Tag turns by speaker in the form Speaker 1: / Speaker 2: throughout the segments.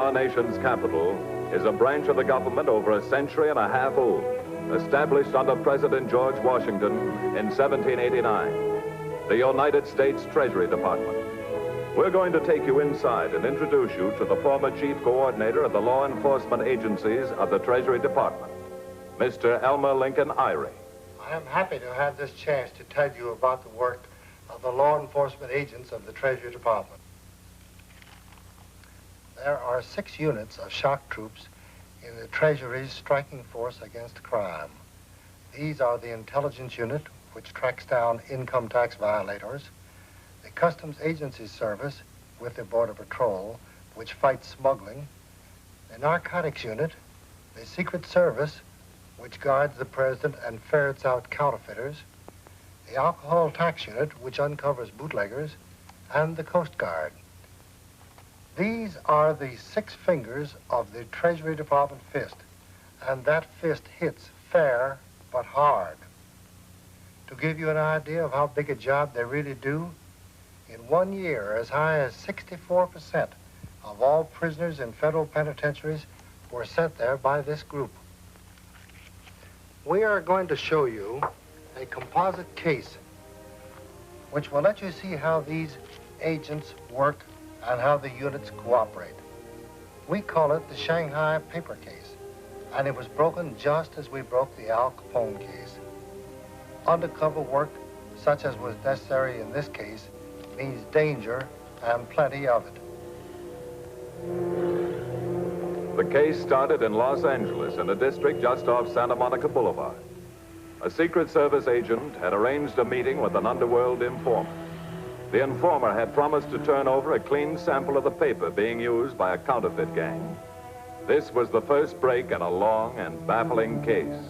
Speaker 1: our nation's capital is a branch of the government over a century and a half old, established under President George Washington in 1789, the United States Treasury Department. We're going to take you inside and introduce you to the former chief coordinator of the law enforcement agencies of the Treasury Department, Mr. Elmer Lincoln Eyre.
Speaker 2: I am happy to have this chance to tell you about the work of the law enforcement agents of the Treasury Department. There are 6 units of shock troops in the Treasury's striking force against crime. These are the intelligence unit, which tracks down income tax violators, the Customs Agency Service with the Border Patrol, which fights smuggling, the Narcotics Unit, the Secret Service, which guards the President and ferrets out counterfeiters, the Alcohol Tax Unit, which uncovers bootleggers, and the Coast Guard. These are the 6 fingers of the Treasury Department fist, and that fist hits fair but hard. To give you an idea of how big a job they really do, in 1 year, as high as 64% of all prisoners in federal penitentiaries were sent there by this group. We are going to show you a composite case which will let you see how these agents work and how the units cooperate. We call it the Shanghai paper case, and it was broken just as we broke the Al Capone case. Undercover work, such as was necessary in this case, means danger and plenty of it.
Speaker 1: The case started in Los Angeles in a district just off Santa Monica Boulevard. A Secret Service agent had arranged a meeting with an underworld informant. The informer had promised to turn over a clean sample of the paper being used by a counterfeit gang. This was the first break in a long and baffling case.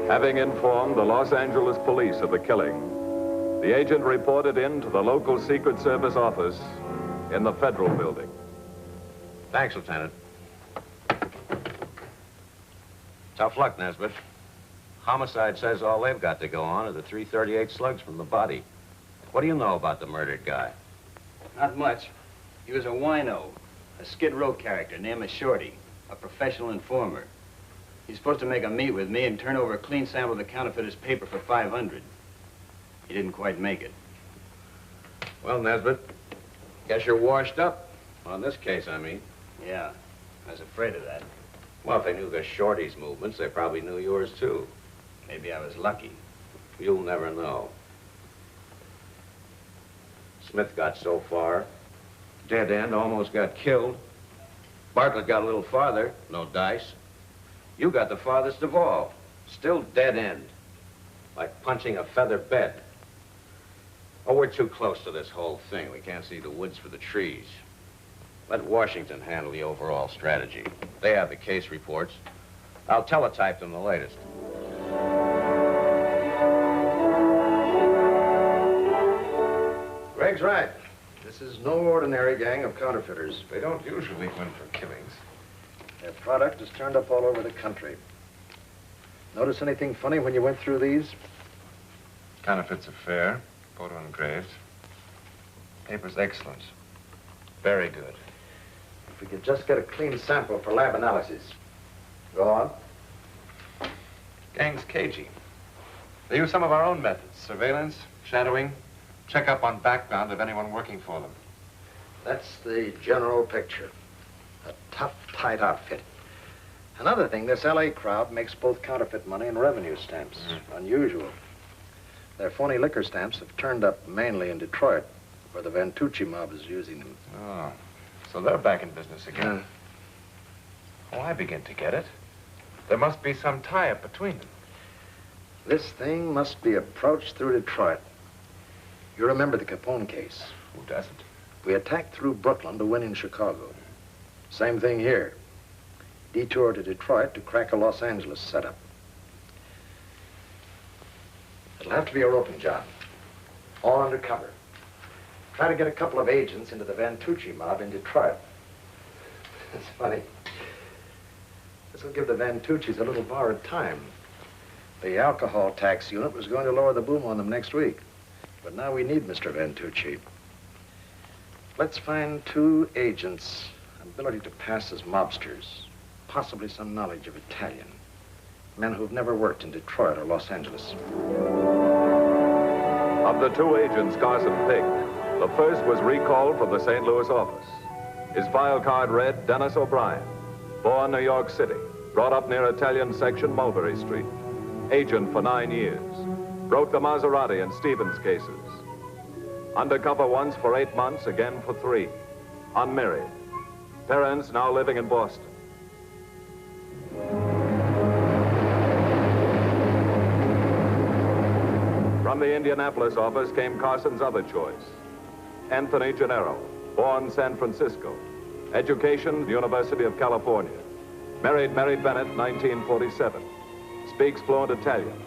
Speaker 1: Having informed the Los Angeles police of the killing, the agent reported in to the local Secret Service office in the Federal Building.
Speaker 3: Thanks, Lieutenant. Tough luck, Nesbitt. Homicide says all they've got to go on are the .338 slugs from the body. What do you know about the murdered guy?
Speaker 4: Not much. He was a wino, a Skid Row character named as Shorty, a professional informer. He's supposed to make a meet with me and turn over a clean sample of the counterfeiter's paper for $500. He didn't quite make it.
Speaker 3: Well, Nesbitt, guess you're washed up. On this case, I mean.
Speaker 4: Yeah, I was afraid of that.
Speaker 3: Well, if they knew the Shorty's movements, they probably knew yours, too.
Speaker 4: Maybe I was lucky.
Speaker 3: You'll never know. Smith got so far. Dead end, almost got killed. Bartlett got a little farther, no dice. You got the farthest of all. Still dead end. Like punching a feather bed. Oh, we're too close to this whole thing. We can't see the woods for the trees. Let Washington handle the overall strategy. They have the case reports. I'll teletype them the latest.
Speaker 5: Greg's right. This is no ordinary gang of counterfeiters.
Speaker 6: They don't usually win for killings.
Speaker 5: Their product is turned up all over the country. Notice anything funny when you went through these?
Speaker 6: Counterfeits are fair, photo engraved. Paper's excellent. Very good.
Speaker 5: If we could just get a clean sample for lab analysis. Go on.
Speaker 6: Gang's cagey. They use some of our own methods. Surveillance, shadowing, check up on background of anyone working for them.
Speaker 5: That's the general picture. A tough, tight outfit. Another thing, this L.A. crowd makes both counterfeit money and revenue stamps. Unusual. Their phony liquor stamps have turned up mainly in Detroit, where the Vantucci mob is using them.
Speaker 6: Oh, so they're back in business again. Oh, I begin to get it. There must be some tie-up between them.
Speaker 5: This thing must be approached through Detroit. You remember the Capone case?
Speaker 6: Who doesn't?
Speaker 5: We attacked through Brooklyn to win in Chicago. Same thing here. Detour to Detroit to crack a Los Angeles setup. It'll have to be a roping job. All undercover. Try to get a couple of agents into the Vantucci mob in Detroit. It's funny. This will give the Vantuccis a little borrowed time. The alcohol tax unit was going to lower the boom on them next week. But now we need Mr. Vantucci. Let's find 2 agents, ability to pass as mobsters, possibly some knowledge of Italian. Men who've never worked in Detroit or Los Angeles.
Speaker 1: Of the 2 agents Carson picked, the first was recalled from the St. Louis office. His file card read Dennis O'Brien, born New York City, brought up near Italian section Mulberry Street. Agent for 9 years. Broke the Maserati and Stevens cases. Undercover once for 8 months, again for 3. Unmarried. Parents now living in Boston. From the Indianapolis office came Carson's other choice. Anthony Genaro, born San Francisco. Education, University of California. Married Mary Bennett, 1947. Speaks fluent Italian.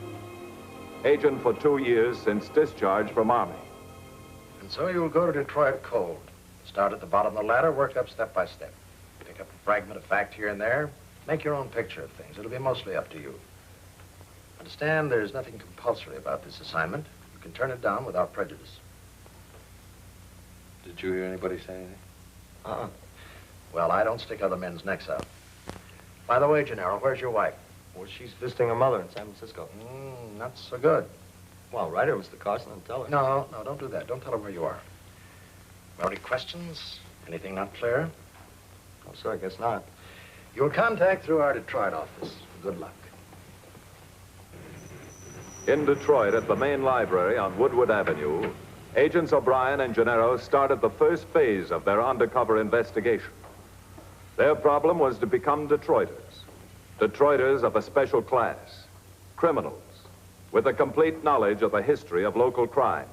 Speaker 1: Agent for 2 years since discharge from Army.
Speaker 5: And so you'll go to Detroit cold. Start at the bottom of the ladder, work up step by step. Pick up a fragment of fact here and there. Make your own picture of things. It'll be mostly up to you. Understand, there's nothing compulsory about this assignment. You can turn it down without prejudice.
Speaker 3: Did you hear anybody say anything?
Speaker 5: Well, I don't stick other men's necks out. By the way, Genaro, where's your wife?
Speaker 7: Well, she's visiting her mother in San Francisco.
Speaker 5: Not so good.
Speaker 7: Well, Ryder, Mr. Carson, and tell her.
Speaker 5: No, don't do that. Don't tell her where you are. Well, any questions? Anything not clear?
Speaker 7: Oh, sir, I guess not.
Speaker 5: You'll contact through our Detroit office. Good luck.
Speaker 1: In Detroit, at the main library on Woodward Avenue, Agents O'Brien and Genaro started the first phase of their undercover investigation. Their problem was to become Detroiters. Detroiters of a special class. Criminals with a complete knowledge of the history of local crime.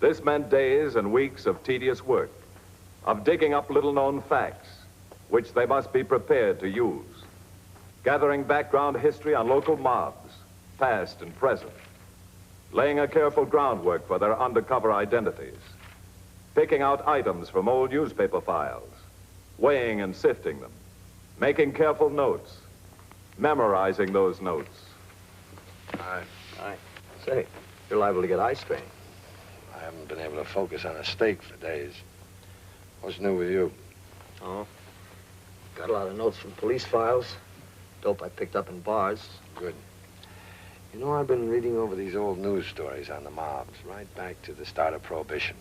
Speaker 1: This meant days and weeks of tedious work, of digging up little-known facts, which they must be prepared to use, gathering background history on local mobs, past and present, laying a careful groundwork for their undercover identities, picking out items from old newspaper files, weighing and sifting them, making careful notes, memorizing those notes.
Speaker 7: Aye. Say, you're liable to get eye strain.
Speaker 8: I haven't been able to focus on a steak for days. What's new with you?
Speaker 7: Oh, got a lot of notes from police files. Dope I picked up in bars.
Speaker 8: Good. You know, I've been reading over these old news stories on the mobs, right back to the start of Prohibition.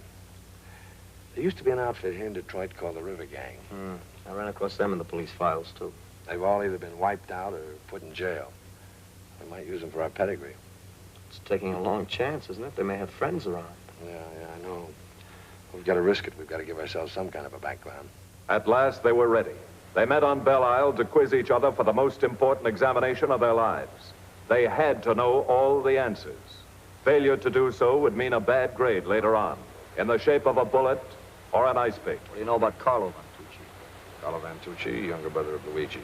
Speaker 8: There used to be an outfit here in Detroit called the River Gang.
Speaker 7: I ran across them in the police files, too.
Speaker 8: They've all either been wiped out or put in jail. We might use them for our pedigree.
Speaker 7: It's taking a long chance, isn't it? They may have friends around.
Speaker 8: Yeah, I know. We've got to risk it. We've got to give ourselves some kind of a background.
Speaker 1: At last, they were ready. They met on Belle Isle to quiz each other for the most important examination of their lives. They had to know all the answers. Failure to do so would mean a bad grade later on, in the shape of a bullet or an ice pick.
Speaker 7: What do you know about Carlo Vantucci?
Speaker 3: Carlo Vantucci, younger brother of Luigi,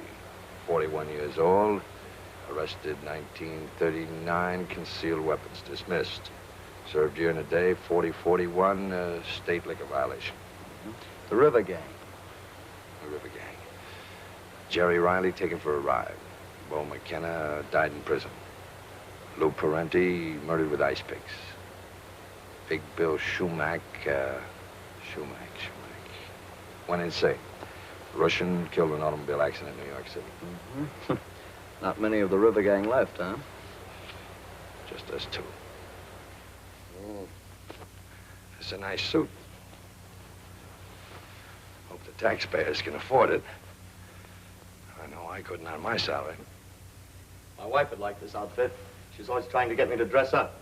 Speaker 3: 41 years old, arrested 1939, concealed weapons dismissed. Served year and a day, 40-41, state liquor violation.
Speaker 7: The River Gang.
Speaker 3: The River Gang. Jerry Riley taken for a ride. Bo McKenna died in prison. Lou Parenti murdered with ice picks. Big Bill Shumack, Shumack. Went insane. Russian killed in an automobile accident in New York City.
Speaker 7: Not many of the River Gang left, huh?
Speaker 3: Just us two. It's a nice suit. Hope the
Speaker 8: taxpayers can afford it. I know I couldn't on my salary.
Speaker 7: My wife would like this outfit. She's always trying to get me to dress up.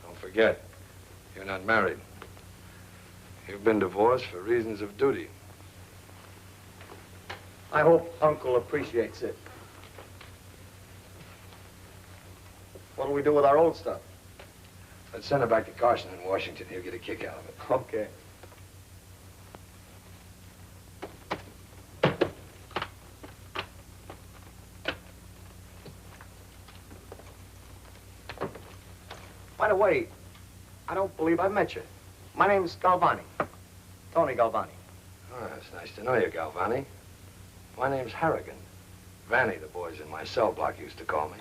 Speaker 8: Don't forget, you're not married. You've been divorced for reasons of duty.
Speaker 7: I hope Uncle appreciates it. What'll we do with our old stuff?
Speaker 8: Let's send it back to Carson in Washington. He'll get a kick out of it.
Speaker 7: Okay. By the way, I don't believe I've met you. My name's Galvani. Tony Galvani.
Speaker 8: Oh, it's nice to know you, Galvani. My name's Harrigan. Vanny, the boys in my cell block used to call me.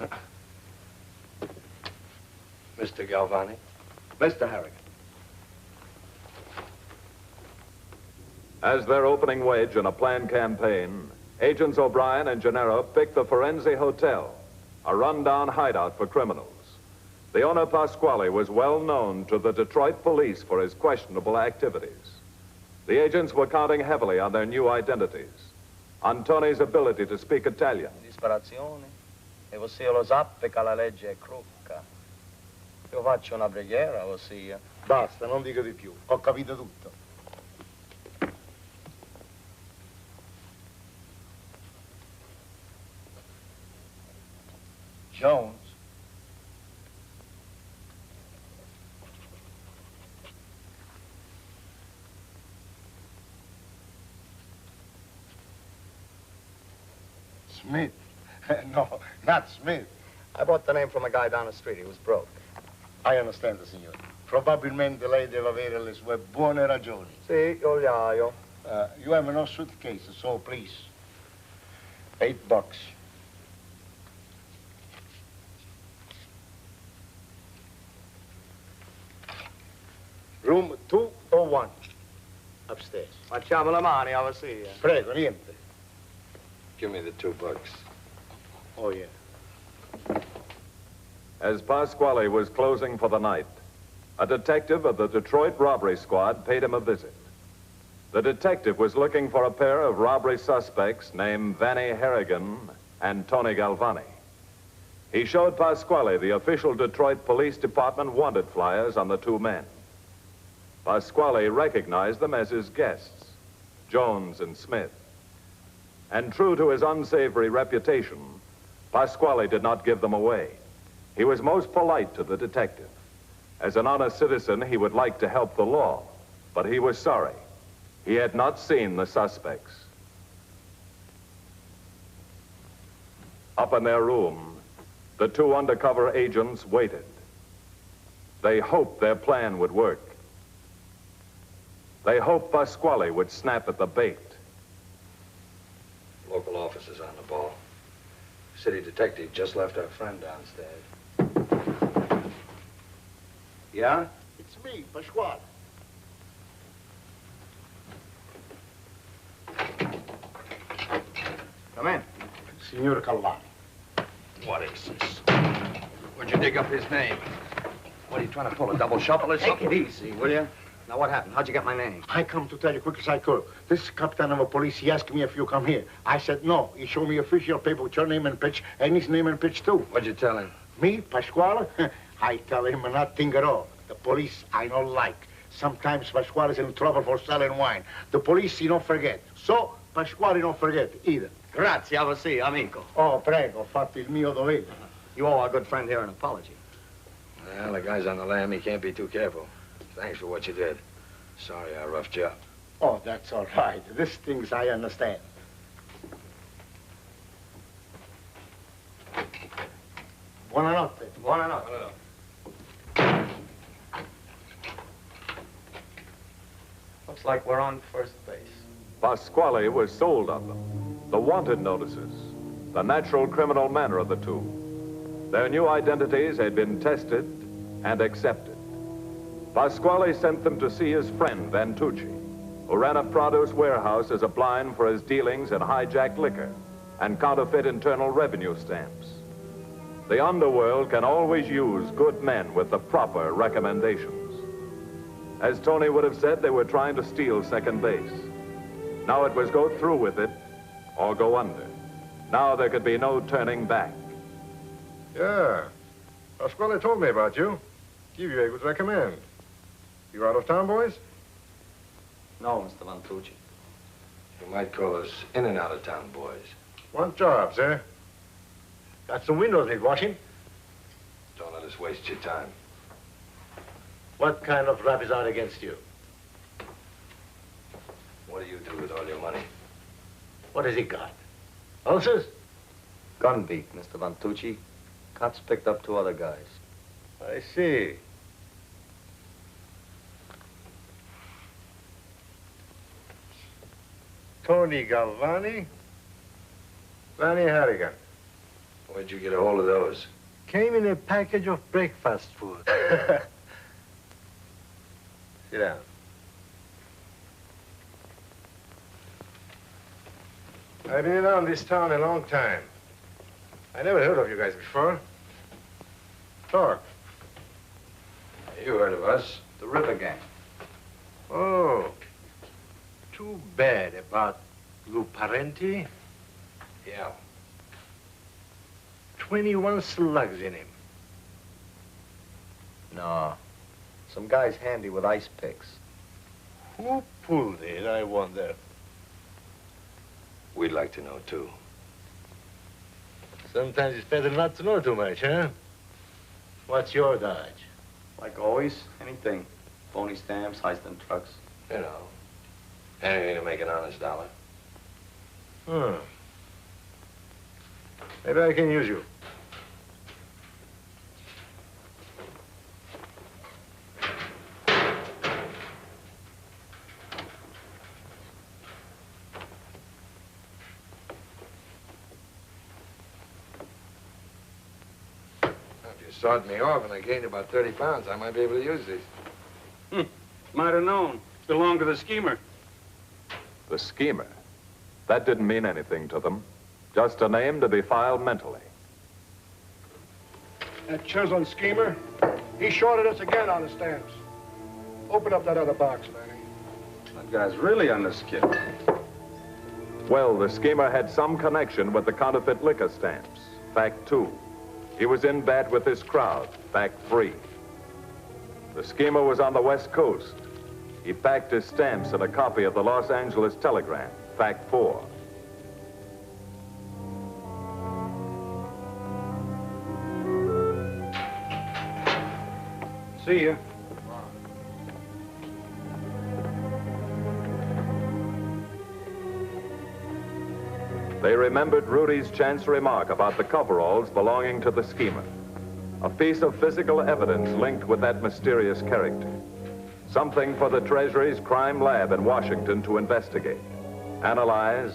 Speaker 8: Mr. Galvani.
Speaker 7: Mr. Harrigan.
Speaker 1: As their opening wage in a planned campaign, Agents O'Brien and Genaro picked the Firenze Hotel, a rundown hideout for criminals. The owner, Pasquale, was well known to the Detroit police for his questionable activities. The agents were counting heavily on their new identities, on Tony's ability to speak Italian.
Speaker 7: Disperazione. E você lo sape che la legge è crucca. Io faccio una preghiera, ossia...
Speaker 9: Basta, non dico di più. Ho capito tutto. Jones. Smith. No, not Smith.
Speaker 7: I bought the name from a guy down the street. He was broke.
Speaker 9: I understand, signore. Probabilmente lei deve avere le sue buone ragioni.
Speaker 7: Sì, io.
Speaker 9: You have no suitcase, so please. $8. Room 201. Upstairs.
Speaker 7: Facciamo le mani, ossia.
Speaker 9: Prego, niente.
Speaker 8: Give me the $2.
Speaker 9: Oh, yeah.
Speaker 1: As Pasquale was closing for the night, a detective of the Detroit robbery squad paid him a visit. The detective was looking for a pair of robbery suspects named Vanny Harrigan and Tony Galvani. He showed Pasquale the official Detroit Police Department wanted flyers on the two men. Pasquale recognized them as his guests, Jones and Smith. And true to his unsavory reputation, Pasquale did not give them away. He was most polite to the detective. As an honest citizen, he would like to help the law, but he was sorry. He had not seen the suspects. Up in their room, the two undercover agents waited. They hoped their plan would work. They hoped Pasquale would snap at the bait.
Speaker 8: Local officers on the ball. City detective just left our friend downstairs.
Speaker 7: Yeah?
Speaker 9: It's me, Pasquale.
Speaker 7: Come in.
Speaker 9: Signor Galvani.
Speaker 8: What is this? Where'd you dig up his name? What are you trying to pull, a double shuffle or something?
Speaker 7: Take it easy, will you? Now, what happened? How'd you get my name?
Speaker 9: I come to tell you quick as I could. This captain of the police, he asked me if you come here. I said no. He showed me official paper with your name and pitch, and his name and pitch, too.
Speaker 8: What'd you tell him?
Speaker 9: Me, Pasquale? I tell him nothing at all. The police, I don't like. Sometimes Pasquale's in trouble for selling wine. The police, he don't forget. So, Pasquale don't forget either.
Speaker 7: Grazie, sì, amico.
Speaker 9: Oh, prego, ho fatto il mio dovere.
Speaker 7: You owe our good friend here an apology.
Speaker 8: Well, the guy's on the lam. He can't be too careful. Thanks for what you did. Sorry I roughed you up.
Speaker 9: Oh, that's all right. These things I understand. Buonanotte.
Speaker 7: Buonanotte. Looks like we're on first base.
Speaker 1: Pasquale was sold on them. The wanted notices, the natural criminal manner of the two. Their new identities had been tested and accepted. Pasquale sent them to see his friend, Vantucci, who ran a produce warehouse as a blind for his dealings in hijacked liquor and counterfeit internal revenue stamps. The underworld can always use good men with the proper recommendations. As Tony would have said, they were trying to steal second base. Now it was go through with it or go under. Now there could be no turning back.
Speaker 10: Yeah. Pasquale told me about you. Give you a good recommend. You out of town, boys?
Speaker 7: No, Mr. Vantucci.
Speaker 8: You might call us in and out of town boys.
Speaker 10: Want jobs, eh?
Speaker 9: Got some windows need washing.
Speaker 8: Don't let us waste your time.
Speaker 9: What kind of rap is out against you?
Speaker 8: What do you do with all your money?
Speaker 9: What has he got? Ulcers?
Speaker 7: Gun beat, Mr. Vantucci. Cops picked up 2 other guys.
Speaker 9: I see. Tony Galvani,
Speaker 10: Lanny Harrigan.
Speaker 8: Where'd you get a hold of those?
Speaker 2: Came in a package of breakfast food.
Speaker 10: Sit down. I've been around this town a long time. I never heard of you guys before. Talk.
Speaker 8: You heard of us.
Speaker 7: The River Gang.
Speaker 9: Oh. Too bad about Lou Parenti.
Speaker 8: Yeah.
Speaker 9: 21 slugs in him.
Speaker 7: No. Some guy's handy with ice picks.
Speaker 9: Who pulled it, I wonder?
Speaker 8: We'd like to know, too.
Speaker 9: Sometimes it's better not to know too much, huh? What's your dodge?
Speaker 7: Like always, anything. Phony stamps, heisting trucks.
Speaker 8: You know, anything to make an honest dollar.
Speaker 10: Maybe I can use you.
Speaker 8: If you sawed me off and I gained about 30 pounds, I might be able to use these.
Speaker 11: Might have known. Belonged to the schemer.
Speaker 1: The schemer. That didn't mean anything to them. Just a name to be filed mentally.
Speaker 10: That chiseling schemer, he shorted us again on the stamps. Open up that other box, Manny.
Speaker 11: That guy's really on the skid.
Speaker 1: Well, the schemer had some connection with the counterfeit liquor stamps. Fact 2. He was in bed with his crowd. Fact 3. The schemer was on the West Coast. He packed his stamps and a copy of the Los Angeles Telegram. Fact 4.
Speaker 11: See ya.
Speaker 1: They remembered Rudy's chance remark about the coveralls belonging to the schemer. A piece of physical evidence linked with that mysterious character. Something for the Treasury's crime lab in Washington to investigate, analyze,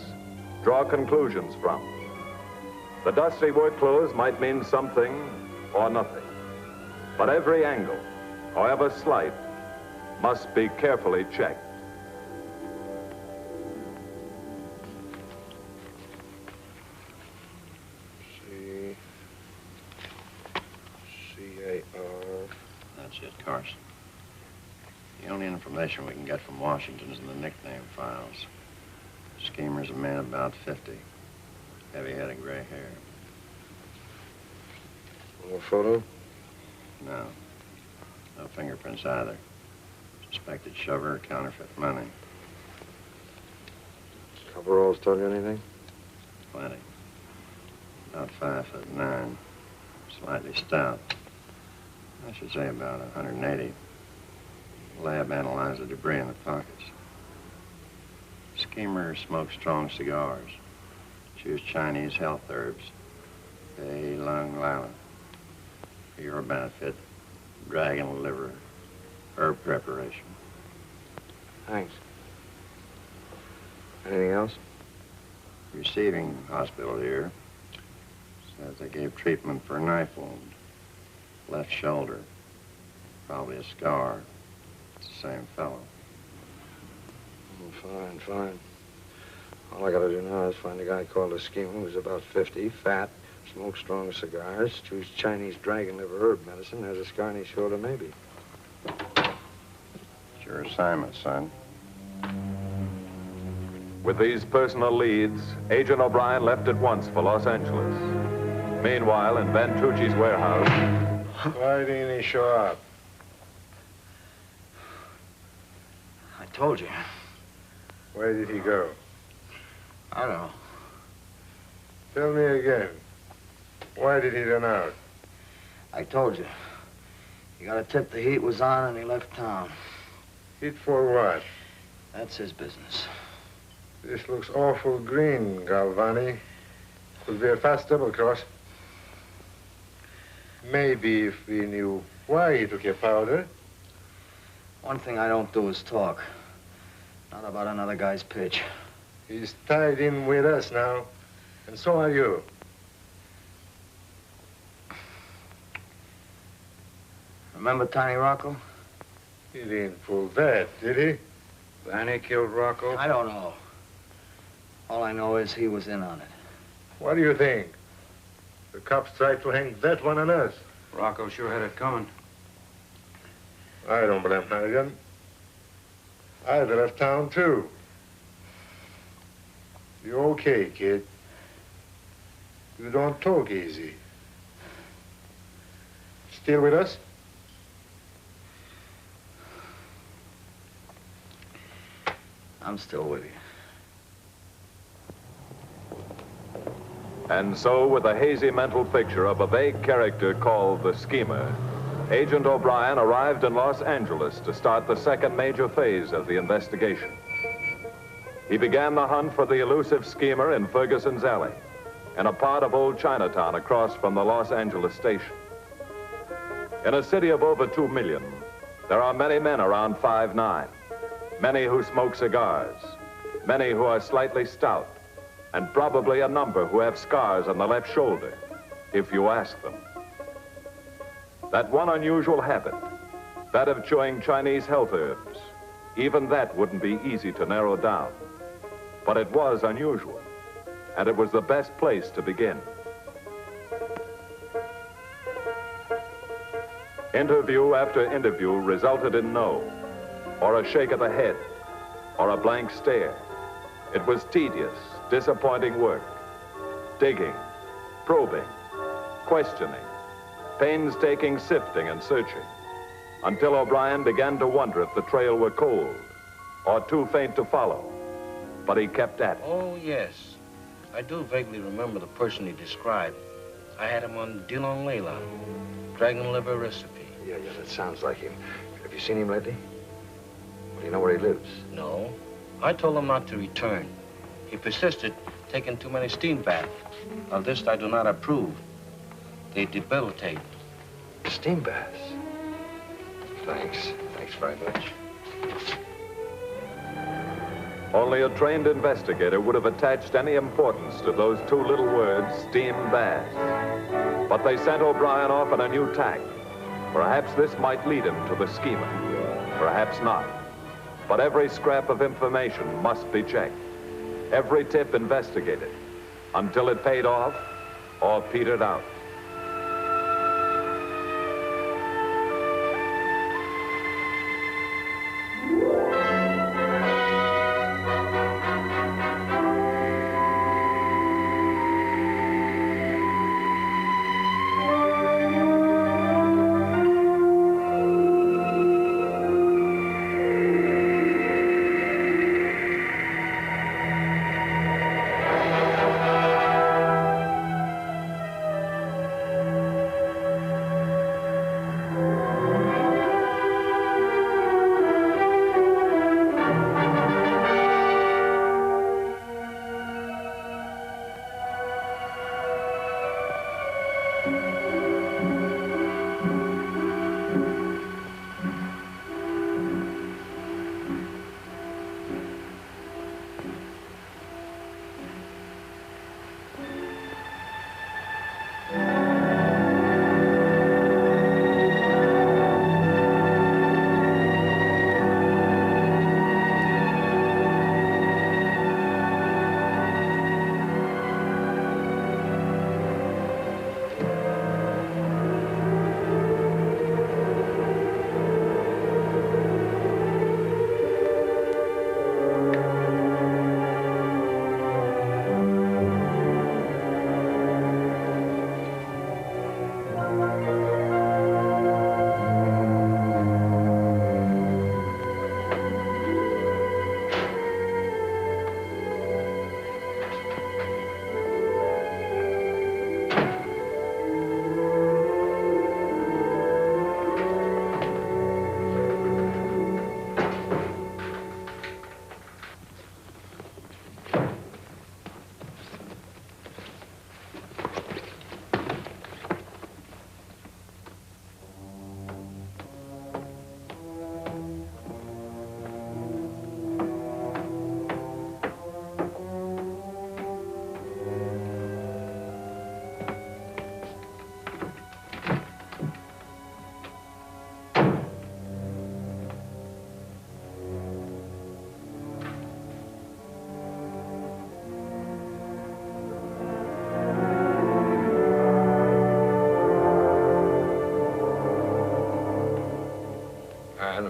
Speaker 1: draw conclusions from. The dusty work clothes might mean something or nothing. But every angle, however slight, must be carefully checked.
Speaker 8: C-A-R.
Speaker 3: That's it, Carson. The only information we can get from Washington is in the nickname files. Schemer's a man about 50. Heavy head and gray hair.
Speaker 8: No photo?
Speaker 3: No. No fingerprints either. Suspected shover, counterfeit money.
Speaker 8: Coveralls tell you anything?
Speaker 3: Plenty. About 5'9". Slightly stout. I should say about 180. Lab analyzed the debris in the pockets. Schemer smoked strong cigars. Chews Chinese health herbs. Bay Lung Lala. For your benefit, dragon liver herb preparation.
Speaker 8: Thanks. Anything else?
Speaker 3: Receiving hospital here. Says they gave treatment for a knife wound. Left shoulder. Probably a scar. It's the same fellow.
Speaker 8: Fine, fine. All I gotta do now is find a guy called a schemer who's about 50, fat, smokes strong cigars, chews Chinese dragon liver herb medicine, has a scar on his shoulder, maybe.
Speaker 3: It's your assignment, son.
Speaker 1: With these personal leads, Agent O'Brien left at once for Los Angeles. Meanwhile, in Vantucci's warehouse...
Speaker 10: Why didn't he show up?
Speaker 7: I told you.
Speaker 10: Where did he go?
Speaker 7: I don't know.
Speaker 10: Tell me again. Why did he run out?
Speaker 7: I told you. He got a tip the heat was on and he left town.
Speaker 10: Heat for what?
Speaker 7: That's his business.
Speaker 10: This looks awful green, Galvani. Could be a fast double cross. Maybe if we knew why he took your powder.
Speaker 7: One thing I don't do is talk. Not about another guy's pitch.
Speaker 10: He's tied in with us now, and so are you.
Speaker 7: Remember Tiny Rocco?
Speaker 10: He didn't pull that, did he?
Speaker 11: Vanny killed Rocco?
Speaker 7: I don't know. All I know is he was in on it.
Speaker 10: What do you think? The cops tried to hang that one on us.
Speaker 11: Rocco sure had it coming.
Speaker 10: I don't blame Harrigan. I'd have left town, too. You okay, kid? You don't talk easy. Still with us?
Speaker 7: I'm still with you.
Speaker 1: And so, with a hazy mental picture of a vague character called the Schemer, Agent O'Brien arrived in Los Angeles to start the second major phase of the investigation. He began the hunt for the elusive Schemer in Ferguson's Alley, in a part of old Chinatown across from the Los Angeles station. In a city of over 2 million, there are many men around 5'9", many who smoke cigars, many who are slightly stout, and probably a number who have scars on the left shoulder, if you ask them. That one unusual habit, that of chewing Chinese health herbs, even that wouldn't be easy to narrow down. But it was unusual, and it was the best place to begin. Interview after interview resulted in no, or a shake of the head, or a blank stare. It was tedious, disappointing work. Digging, probing, questioning, painstaking sifting and searching, until O'Brien began to wonder if the trail were cold or too faint to follow. But he kept at it.
Speaker 12: Oh, yes. I do vaguely remember the person he described. I had him on Dillon Layla, dragon liver recipe.
Speaker 5: Yeah, that sounds like him. Have you seen him lately? Well, do you know where he lives?
Speaker 12: No. I told him not to return. He persisted, taking too many steam baths. Of this I do not approve. They debilitate.
Speaker 5: Steam baths? Thanks. Thanks very much.
Speaker 1: Only a trained investigator would have attached any importance to those two little words, steam baths. But they sent O'Brien off on a new tack. Perhaps this might lead him to the Schemer. Perhaps not. But every scrap of information must be checked. Every tip investigated, until it paid off or petered out.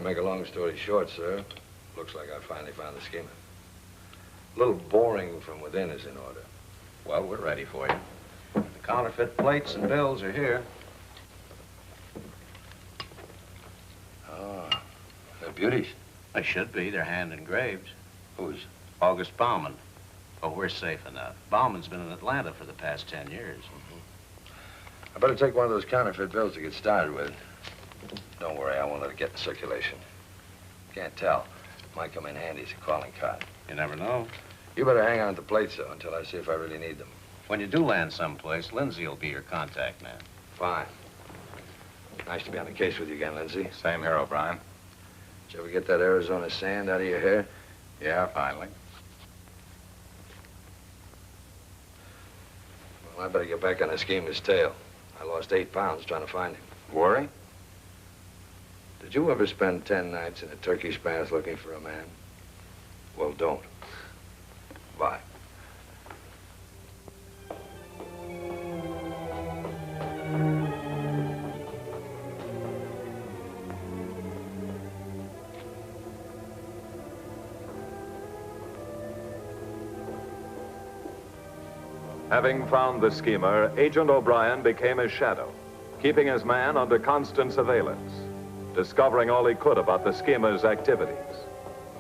Speaker 8: make a long story short, sir, looks like I finally found the schemer. A little boring from within is in order.
Speaker 12: Well, we're ready for you. The counterfeit plates and bills are here.
Speaker 8: Oh, they're beauties.
Speaker 12: They should be. They're hand engraved.
Speaker 8: Whose?
Speaker 12: August Bauman. Oh, we're safe enough. Bauman's been in Atlanta for the past 10 years.
Speaker 8: I better take one of those counterfeit bills to get started with. Don't worry, I won't let it get in circulation. Can't tell. Might come in handy as a calling card.
Speaker 12: You never know.
Speaker 8: You better hang on to the plates, though, until I see if I really need them.
Speaker 12: When you do land someplace, Lindsay will be your contact man.
Speaker 8: Fine. Nice to be on the case with you again, Lindsay.
Speaker 6: Same here, O'Brien.
Speaker 8: Did you ever get that Arizona sand out of your hair?
Speaker 6: Yeah, finally.
Speaker 8: Well, I better get back on the schemer's tail. I lost 8 pounds trying to find him.
Speaker 6: Worry?
Speaker 8: Did you ever spend 10 nights in a Turkish bath looking for a man? Well, don't. Bye.
Speaker 1: Having found the schemer, Agent O'Brien became his shadow, keeping his man under constant surveillance, discovering all he could about the schemer's activities,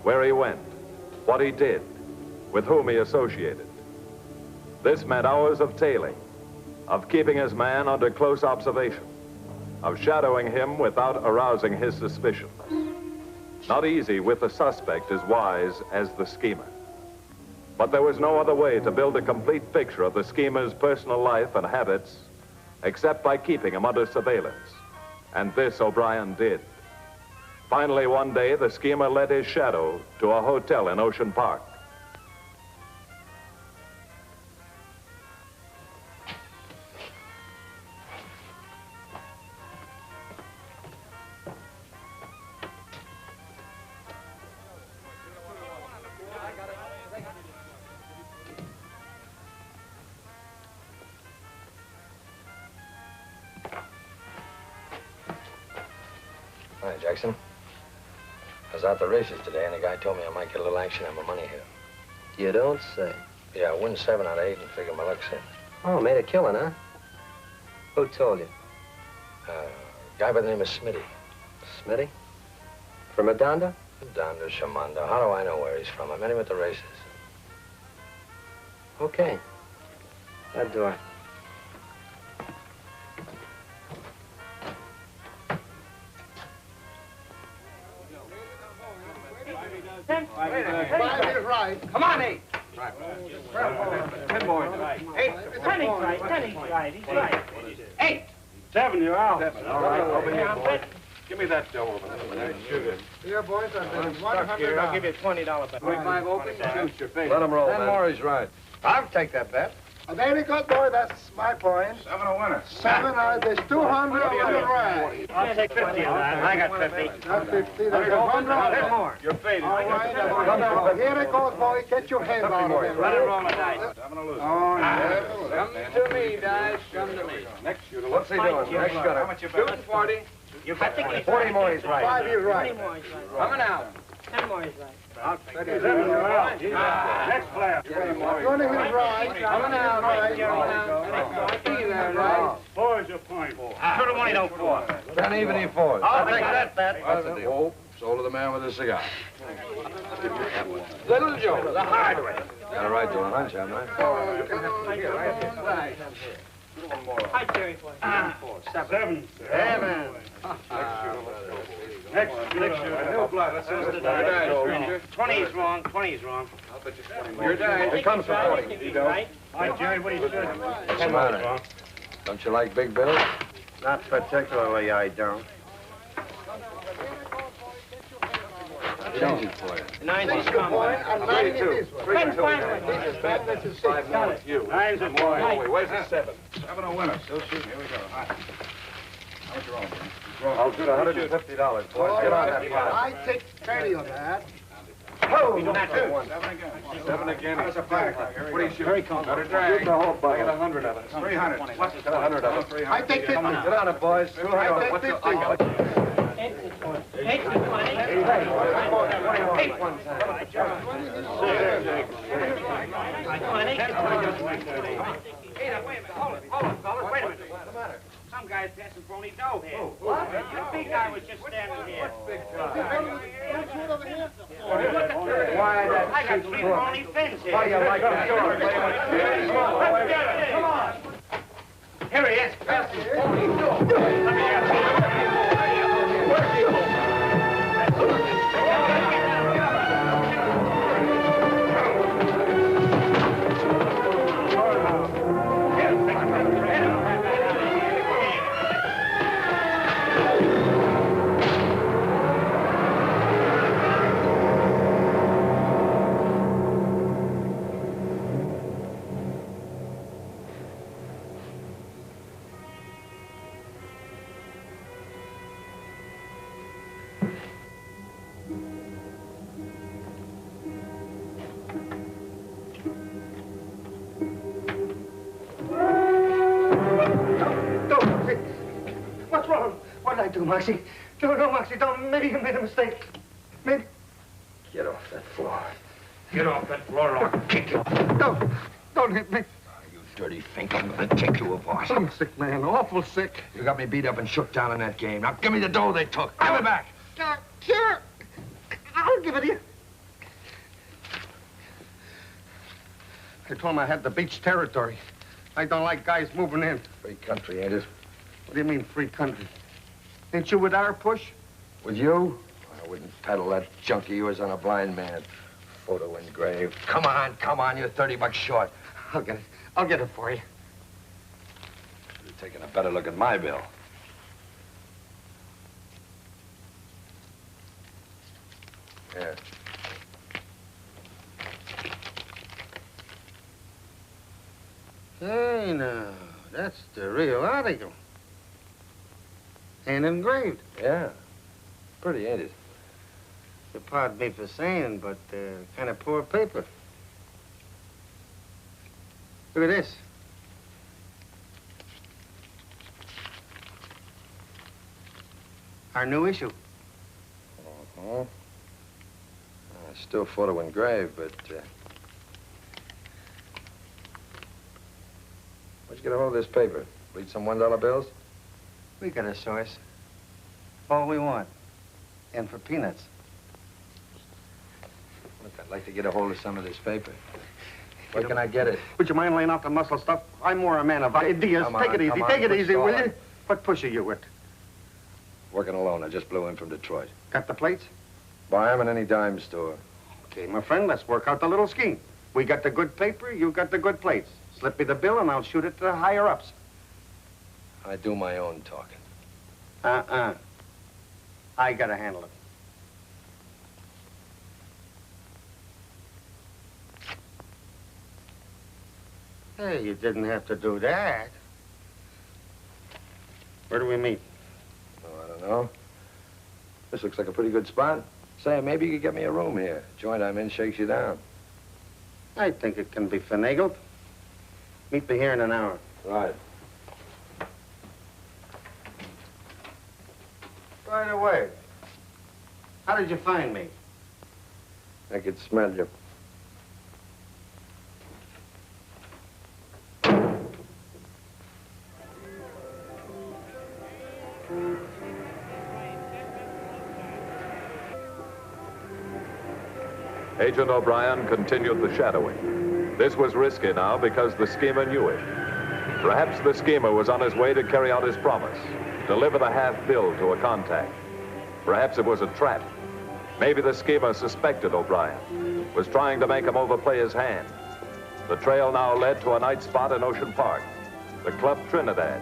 Speaker 1: where he went, what he did, with whom he associated. This meant hours of tailing, of keeping his man under close observation, of shadowing him without arousing his suspicions. Not easy with the suspect as wise as the schemer. But there was no other way to build a complete picture of the schemer's personal life and habits except by keeping him under surveillance. And this O'Brien did. Finally, one day, the schemer led his shadow to a hotel in Ocean Park.
Speaker 8: Hi, Jackson. I was out the races today, and the guy told me I might get a little action on my money here.
Speaker 13: You don't say.
Speaker 8: Yeah, I win 7 out of 8 and figure my luck's in.
Speaker 13: Oh, made a killing, huh? Who told you?
Speaker 8: Guy by the name of Smitty.
Speaker 13: Smitty? From Madonda?
Speaker 8: Madonda, Shamanda. How do I know where he's from? I met him at the races.
Speaker 13: Okay. That door.
Speaker 9: Five is right.
Speaker 14: Come on, 8.
Speaker 9: 10 boys.
Speaker 14: 8. Tony's right. He's right. 8.
Speaker 11: 7, you're out.
Speaker 10: 7. All right, over here, boys.
Speaker 11: Give me that dough over there.
Speaker 9: Here, boys, I've been $100.
Speaker 11: I'll give you $20 back.
Speaker 14: 25 open, shoot your face.
Speaker 8: Let him roll,
Speaker 10: 10 more, he's right.
Speaker 11: I'll take that bet.
Speaker 9: Very good, boy. That's my point.
Speaker 11: 7 a winner.
Speaker 9: 7, there's 200 on the right.
Speaker 14: I'll take 50 of that. I got 50.
Speaker 9: That's 50. There's 100.
Speaker 14: 10 more.
Speaker 11: You're faded.
Speaker 9: All right, here it goes, boy. Get your hands out of it.
Speaker 14: Let it roll the dice.
Speaker 11: 7 a loser.
Speaker 9: Oh, yeah.
Speaker 14: Come to me, guys. Come to me.
Speaker 11: Next shooter.
Speaker 10: What's he doing? Next gunner.
Speaker 11: How much you bet?
Speaker 14: Shooting 40. You got to get
Speaker 10: 40 more, he's right.
Speaker 9: 5 is right.
Speaker 14: 20 more is right. Coming out. 10 more is right.
Speaker 11: I'll take 7, you're out. Next player.
Speaker 9: 20 is right.
Speaker 14: Coming out. Right. Be there, right?
Speaker 11: 4 is your point.
Speaker 14: 2 to 1, he don't 4.
Speaker 8: 10 even, he 4.
Speaker 14: I'll take that bet.
Speaker 8: What's the deal?
Speaker 10: Oh, sold to the man with a cigar.
Speaker 14: Little Joe, the hard way.
Speaker 8: Got a right to a hunch, haven't I?
Speaker 14: Hi, Jerry.
Speaker 11: 7.
Speaker 14: 7.
Speaker 11: Next shooter.
Speaker 10: No blood. Let's
Speaker 14: Your dice, 20 is wrong. 20 is wrong. Your dice.
Speaker 10: It comes for 40.
Speaker 14: Right?
Speaker 11: All right, Jerry, what do you say?
Speaker 8: What's the matter? Don't you like big bills?
Speaker 7: Not particularly, I don't.
Speaker 8: Change it for you.
Speaker 14: 9 is
Speaker 9: Good boy.
Speaker 14: coming.
Speaker 9: And 9 is this one.
Speaker 14: 10 5.
Speaker 9: This is 10, this is 6.
Speaker 14: Got it.
Speaker 11: You. 9's a boy. Where's the 7? 7 a winner. Still shooting. Here we go. All right. How much you rolling?
Speaker 10: I'll shoot $150, boys. Get on that file.
Speaker 9: I take 30 of that.
Speaker 14: Oh, that's it.
Speaker 10: 7 again.
Speaker 11: That's a firecracker.
Speaker 10: What do you shoot?
Speaker 11: Very
Speaker 10: Got a drag.
Speaker 11: Shoot the whole
Speaker 10: I
Speaker 11: bottle.
Speaker 10: got 100 of it.
Speaker 11: 300. What's it?
Speaker 10: Got 100 of it.
Speaker 9: I take 50.
Speaker 10: Get on it, boys.
Speaker 9: I take 50.
Speaker 10: I got
Speaker 14: Wait a minute. Some guy's passing phony dough here. What? The big guy was just standing here. What big guy?
Speaker 5: Why, that
Speaker 14: I got 3 phony fins here.
Speaker 5: How do you like that?
Speaker 14: Come on. Here he is, passing phony dough. Let me get him.
Speaker 2: Moxie. No, Moxie, don't. Maybe you made a mistake. Maybe.
Speaker 5: Get off that floor. Get off that floor or I'll kick you.
Speaker 2: Don't hit me.
Speaker 5: You dirty fink, I'm gonna take you apart.
Speaker 2: I'm sick, man. Awful sick.
Speaker 5: You got me beat up and shook down in that game. Now give me the dough they took. Give it back.
Speaker 2: Sure. I'll give it to you. I told him I had the beach territory. I don't like guys moving in.
Speaker 5: Free country, ain't it?
Speaker 2: What do you mean, free country? Ain't you with our push?
Speaker 5: With you? I wouldn't peddle that junk of yours on a blind man. Photo engraved. Come on, you're $30 short.
Speaker 2: I'll get it. I'll get it for you.
Speaker 3: You're taking a better look at my bill.
Speaker 5: Here.
Speaker 2: Hey, now, that's the real article. And engraved.
Speaker 5: Yeah. Pretty, ain't it?
Speaker 2: You pardon me for saying, but kind of poor paper. Look at this. Our new issue.
Speaker 5: Uh-huh. Still photo engraved, but... Where'd you get a hold of this paper? Read some $1 bills?
Speaker 2: We got a source. All we want. And for peanuts.
Speaker 5: Look, I'd like to get a hold of some of this paper. Where can I get it?
Speaker 2: Would you mind laying off the muscle stuff? I'm more a man of ideas. Take it easy, will you? What push are you with?
Speaker 3: Working alone. I just blew in from Detroit.
Speaker 2: Got the plates?
Speaker 3: Buy them in any dime store.
Speaker 2: Okay, my friend, let's work out the little scheme. We got the good paper, you got the good plates. Slip me the bill and I'll shoot it to the higher-ups.
Speaker 3: I do my own talking.
Speaker 2: I gotta handle it. Hey, you didn't have to do that. Where do we meet?
Speaker 3: Oh, I don't know. This looks like a pretty good spot. Say, maybe you could get me a room here. Joint I'm in shakes you down.
Speaker 2: I think it can be finagled. Meet me here in an hour.
Speaker 3: Right.
Speaker 2: By the way, how did you find me?
Speaker 3: I could smell you.
Speaker 1: Agent O'Brien continued the shadowing. This was risky now because the schemer knew it. Perhaps the schemer was on his way to carry out his promise, deliver the half bill to a contact. Perhaps it was a trap. Maybe the schemer suspected O'Brien, was trying to make him overplay his hand. The trail now led to a night spot in Ocean Park, the Club Trinidad.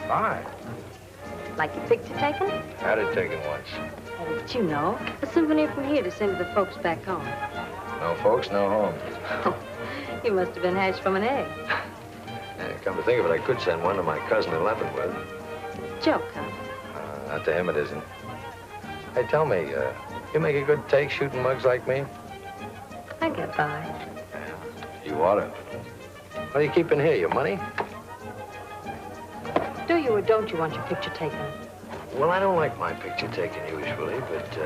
Speaker 3: Fine.
Speaker 15: Like your picture taken?
Speaker 3: Had it taken once.
Speaker 15: Oh, but you know, a souvenir from here to send to the folks back home.
Speaker 3: No folks, no home.
Speaker 15: You must have been hatched from an egg.
Speaker 3: Yeah, come to think of it, I could send one to my cousin in Leavenworth.
Speaker 15: Joke, huh?
Speaker 3: Not to him, it isn't. Hey, tell me, you make a good take shooting mugs like me?
Speaker 15: I get by.
Speaker 3: You ought to. What do you keep in here, your money?
Speaker 15: Do you or don't you want your picture taken?
Speaker 3: Well, I don't like my picture taken usually, but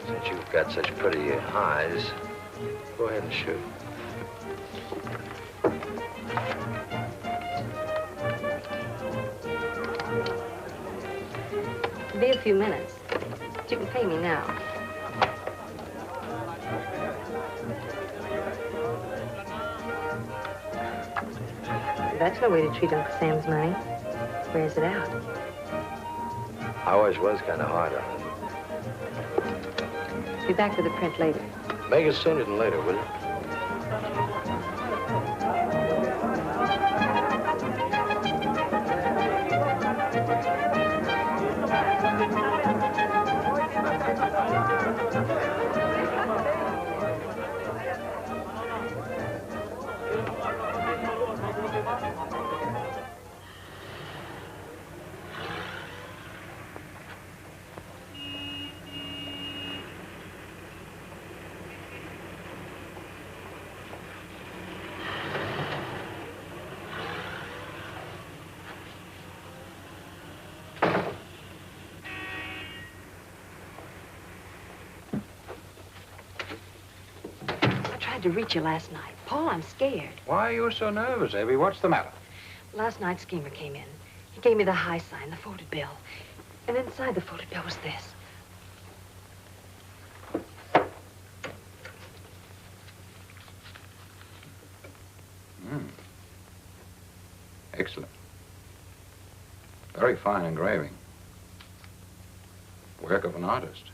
Speaker 3: since you've got such pretty eyes, go ahead and shoot.
Speaker 15: It'll be a few minutes. But you can pay me now. That's no way to treat Uncle Sam's money. Wears it out.
Speaker 3: I always was kind of hard on it.
Speaker 15: Be back with the print later.
Speaker 3: Make it sooner than later, will you?
Speaker 15: To reach you last night. Paul, I'm scared.
Speaker 11: Why are you so nervous, Abby? What's the matter?
Speaker 15: Last night, Schemer came in. He gave me the high sign, the folded bill. And inside the folded bill was this.
Speaker 11: Excellent. Very fine engraving. Work of an artist.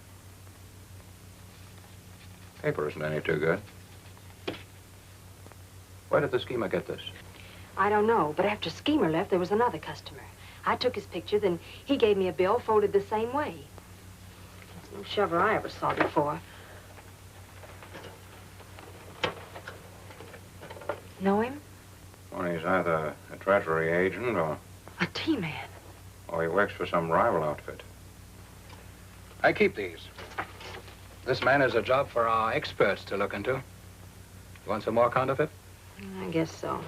Speaker 11: Paper isn't any too good. Where did the schemer get this?
Speaker 15: I don't know, but after Schemer left, there was another customer. I took his picture, then he gave me a bill folded the same way. It's no shover I ever saw before. Know him?
Speaker 11: Well, he's either a Treasury agent or
Speaker 15: A T-man.
Speaker 11: he works for some rival outfit. I keep these. This man is a job for our experts to look into. You want some more counterfeit?
Speaker 15: I guess so.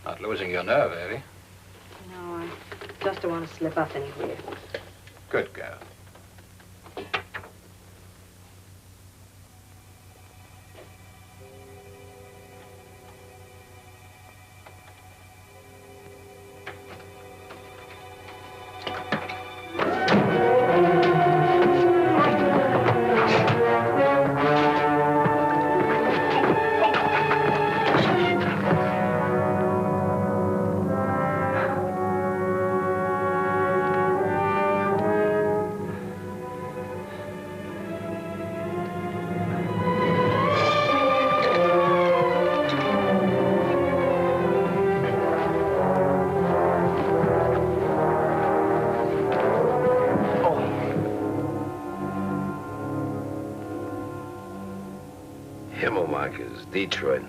Speaker 11: Not losing your nerve, Abby.
Speaker 15: No, I just don't want to slip up anywhere.
Speaker 11: Good girl.
Speaker 3: Detroit.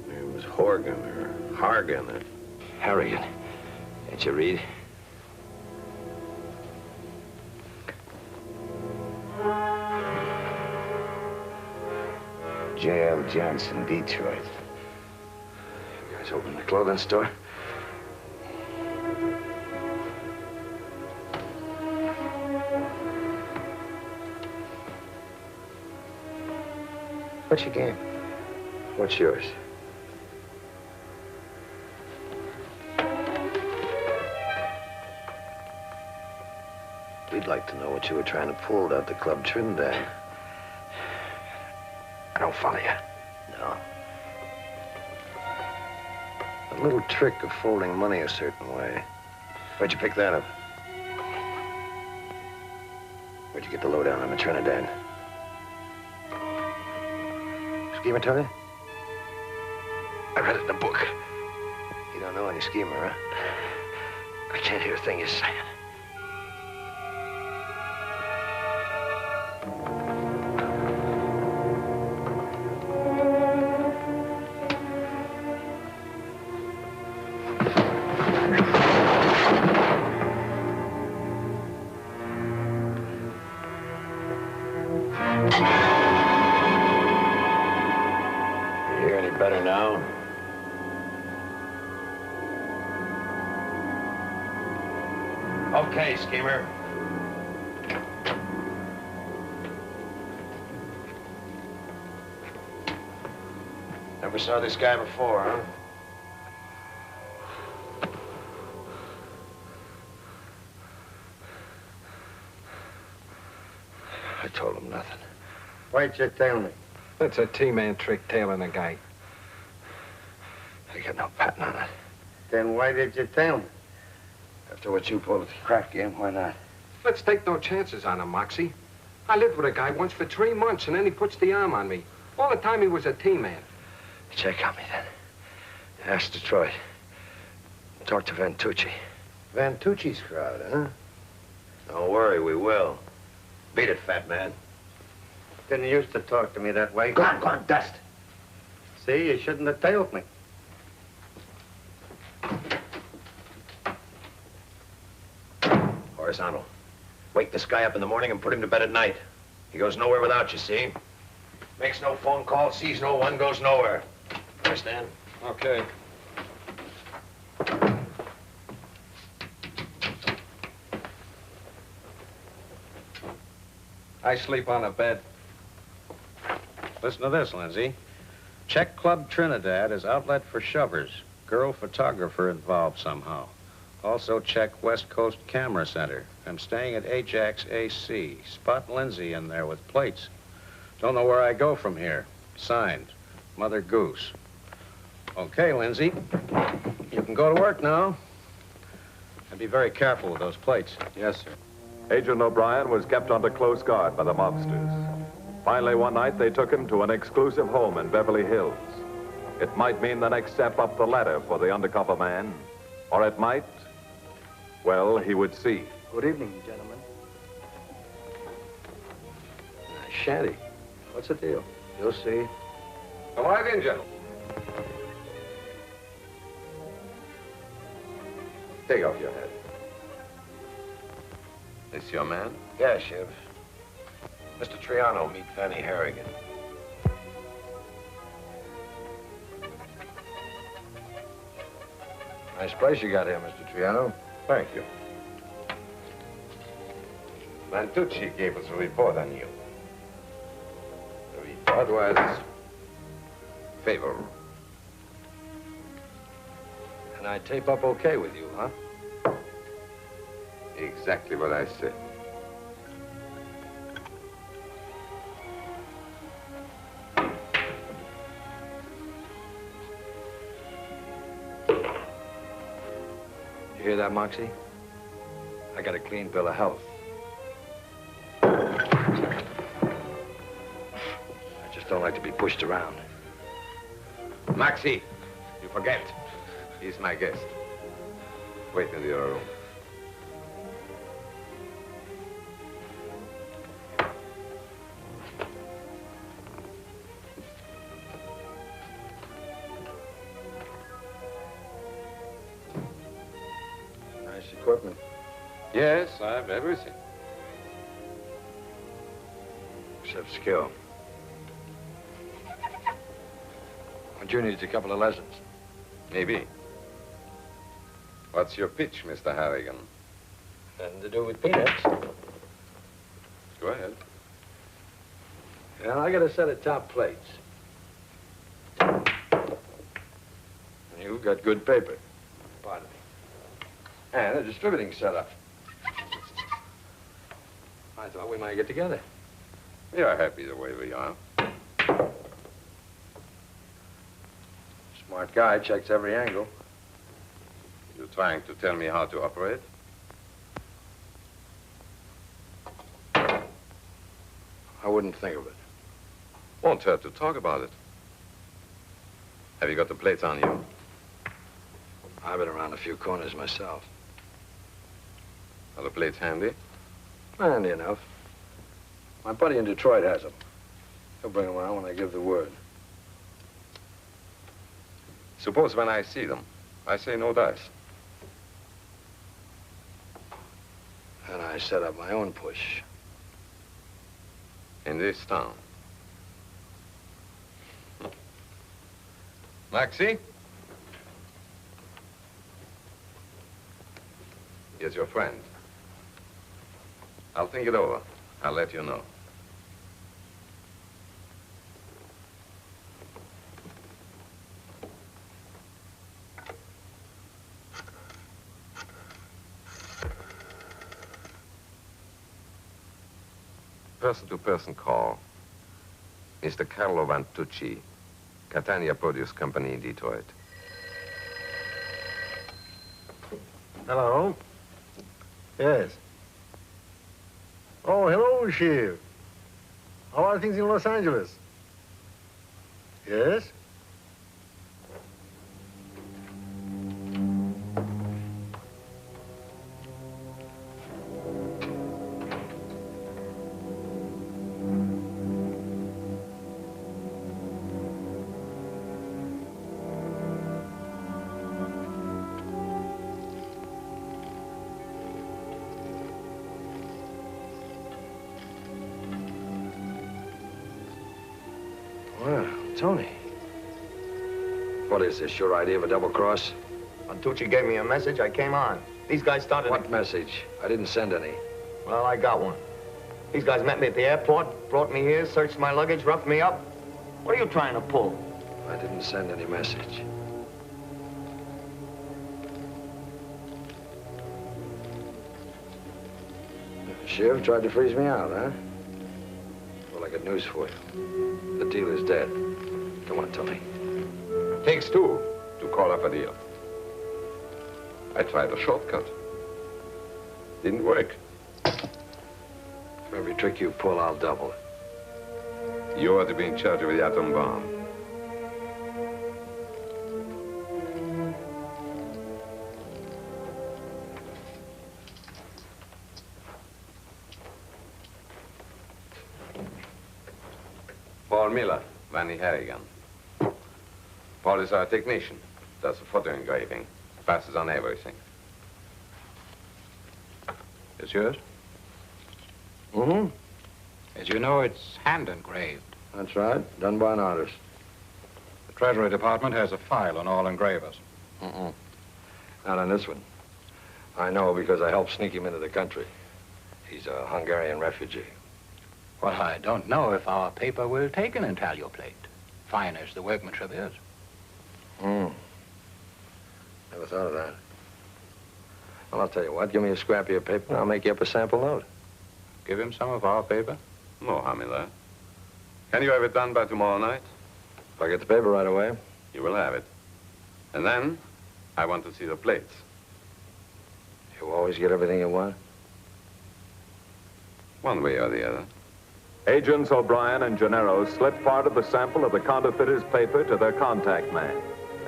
Speaker 3: It was Horgan or Hargan or Harrigan. Can't you read? J.L. Johnson, Detroit. You guys open the clothing store? What's your game? What's yours? We'd like to know what you were trying to pull out the Club Trinidad.
Speaker 8: don't follow you. No. A little trick of folding money a certain way. Where'd you pick that up? Where'd you get the lowdown on the Trinidad? Schemer tell you? I read it in a book. You don't know any schemer, huh? I can't hear a thing you're saying. Okay, schemer. Never saw this guy before, huh? I told him nothing.
Speaker 2: Why'd you tell me?
Speaker 11: That's a T-man trick tailing a guy.
Speaker 8: I got no patent on it.
Speaker 2: Then why did you tell me?
Speaker 8: After what you pulled at the crack game, why not?
Speaker 11: Let's take no chances on him, Moxie. I lived with a guy once for 3 months, and then he puts the arm on me. All the time he was a T-man.
Speaker 8: Check on me, then. Ask Detroit. Talk to Ventucci.
Speaker 2: Vantucci's crowd, huh?
Speaker 8: Don't worry, we will. Beat it, fat man.
Speaker 2: Didn't used to talk to me that way.
Speaker 8: Go on, dust.
Speaker 2: See, you shouldn't have tailed me.
Speaker 8: Horizontal. Wake this guy up in the morning and put him to bed at night. He goes nowhere without you, see? Makes no phone call, sees no one, goes nowhere. Understand?
Speaker 11: Okay. I sleep on a bed.
Speaker 12: Listen to this, Lindsay. Check Club Trinidad as outlet for shovers. Girl photographer involved somehow. Also check West Coast Camera Center. I'm staying at Ajax AC. Spot Lindsay in there with plates. Don't know where I go from here. Signed, Mother Goose. Okay, Lindsay. You can go to work now. And be very careful with those plates.
Speaker 11: Yes, sir.
Speaker 1: Agent O'Brien was kept under close guard by the mobsters. Finally, one night, they took him to an exclusive home in Beverly Hills. It might mean the next step up the ladder for the undercover man, or it might, well, he would see.
Speaker 2: Good evening, gentlemen.
Speaker 8: Nice shanty. What's the deal? You'll see.
Speaker 11: Come right in, gentlemen.
Speaker 8: Take off your hat.
Speaker 3: This your man?
Speaker 8: Yeah, Shiv. Mr. Triano, meet Fanny Harrigan. Nice place you got here, Mr. Triano.
Speaker 10: Thank you. Mantucci gave us a report on you. The report was favorable.
Speaker 8: And I tape up okay with you, huh?
Speaker 10: Exactly what I said.
Speaker 8: You hear that, Moxie? I got a clean bill of health. I just don't like to be pushed around.
Speaker 10: Maxie, you forget. He's my guest. Wait in the other room.
Speaker 8: Nice equipment.
Speaker 10: Yes, I have everything.
Speaker 8: Except skill. Junior needs a couple of lessons.
Speaker 10: Maybe. What's your pitch, Mr. Harrigan?
Speaker 7: Nothing to do with peanuts.
Speaker 10: Go ahead.
Speaker 8: Well, I got a set of top plates. You've got good paper. Pardon me. And a distributing setup. I thought we might get together.
Speaker 10: We are happy the way we are.
Speaker 8: Smart guy, checks every angle.
Speaker 6: You trying to tell me how to operate?
Speaker 8: I wouldn't think of it.
Speaker 6: Won't hurt to talk about it. Have you got the plates on you?
Speaker 8: I've been around a few corners myself.
Speaker 6: Are the plates handy?
Speaker 8: Handy enough. My buddy in Detroit has them. He'll bring them around when I give the word.
Speaker 6: Suppose when I see them, I say no dice.
Speaker 8: And I set up my own push.
Speaker 6: In this town. Maxie? Here's your friend. I'll think it over. I'll let you know. Person-to-person call. Mr. Carlo Vantucci, Catania Produce Company in Detroit.
Speaker 2: Hello? Yes. Oh, hello, Chief. How are things in Los Angeles? Yes?
Speaker 8: Tony. What is this, your idea of a double cross?
Speaker 7: Vantucci gave me a message, I came on. These guys started...
Speaker 8: What message? I didn't send any.
Speaker 7: Well, I got one. These guys met me at the airport, brought me here, searched my luggage, roughed me up. What are you trying to pull?
Speaker 8: I didn't send any message. Shiv tried to freeze me out, huh? Well, I got news for you. The deal is dead. Come on, Tony.
Speaker 6: Takes two to call up a deal. I tried a shortcut. Didn't work.
Speaker 8: For every trick you pull, I'll double it.
Speaker 6: You ought to be in charge of the atom bomb. Paul Miller, Vanny Harrigan. Paul is our technician. Does the photo engraving. Passes on everything. It's yours?
Speaker 8: Mm-hmm.
Speaker 11: As you know, it's hand engraved.
Speaker 8: That's right. Done by an artist.
Speaker 11: The Treasury Department has a file on all engravers.
Speaker 8: Mm-mm. Not on this one. I know because I helped sneak him into the country. He's a Hungarian refugee.
Speaker 11: Well, I don't know if our paper will take an intaglio plate, fine as the workmanship is.
Speaker 8: Never thought of that. Well, I'll tell you what, give me a scrap of your paper and I'll make you up a sample note.
Speaker 11: Give him some of our paper?
Speaker 6: No harm in that. Can you have it done by tomorrow night?
Speaker 8: If I get the paper right away.
Speaker 6: You will have it. And then, I want to see the plates.
Speaker 8: You always get everything you want?
Speaker 6: One way or the other.
Speaker 1: Agents O'Brien and Genaro slipped part of the sample of the counterfeiter's paper to their contact man,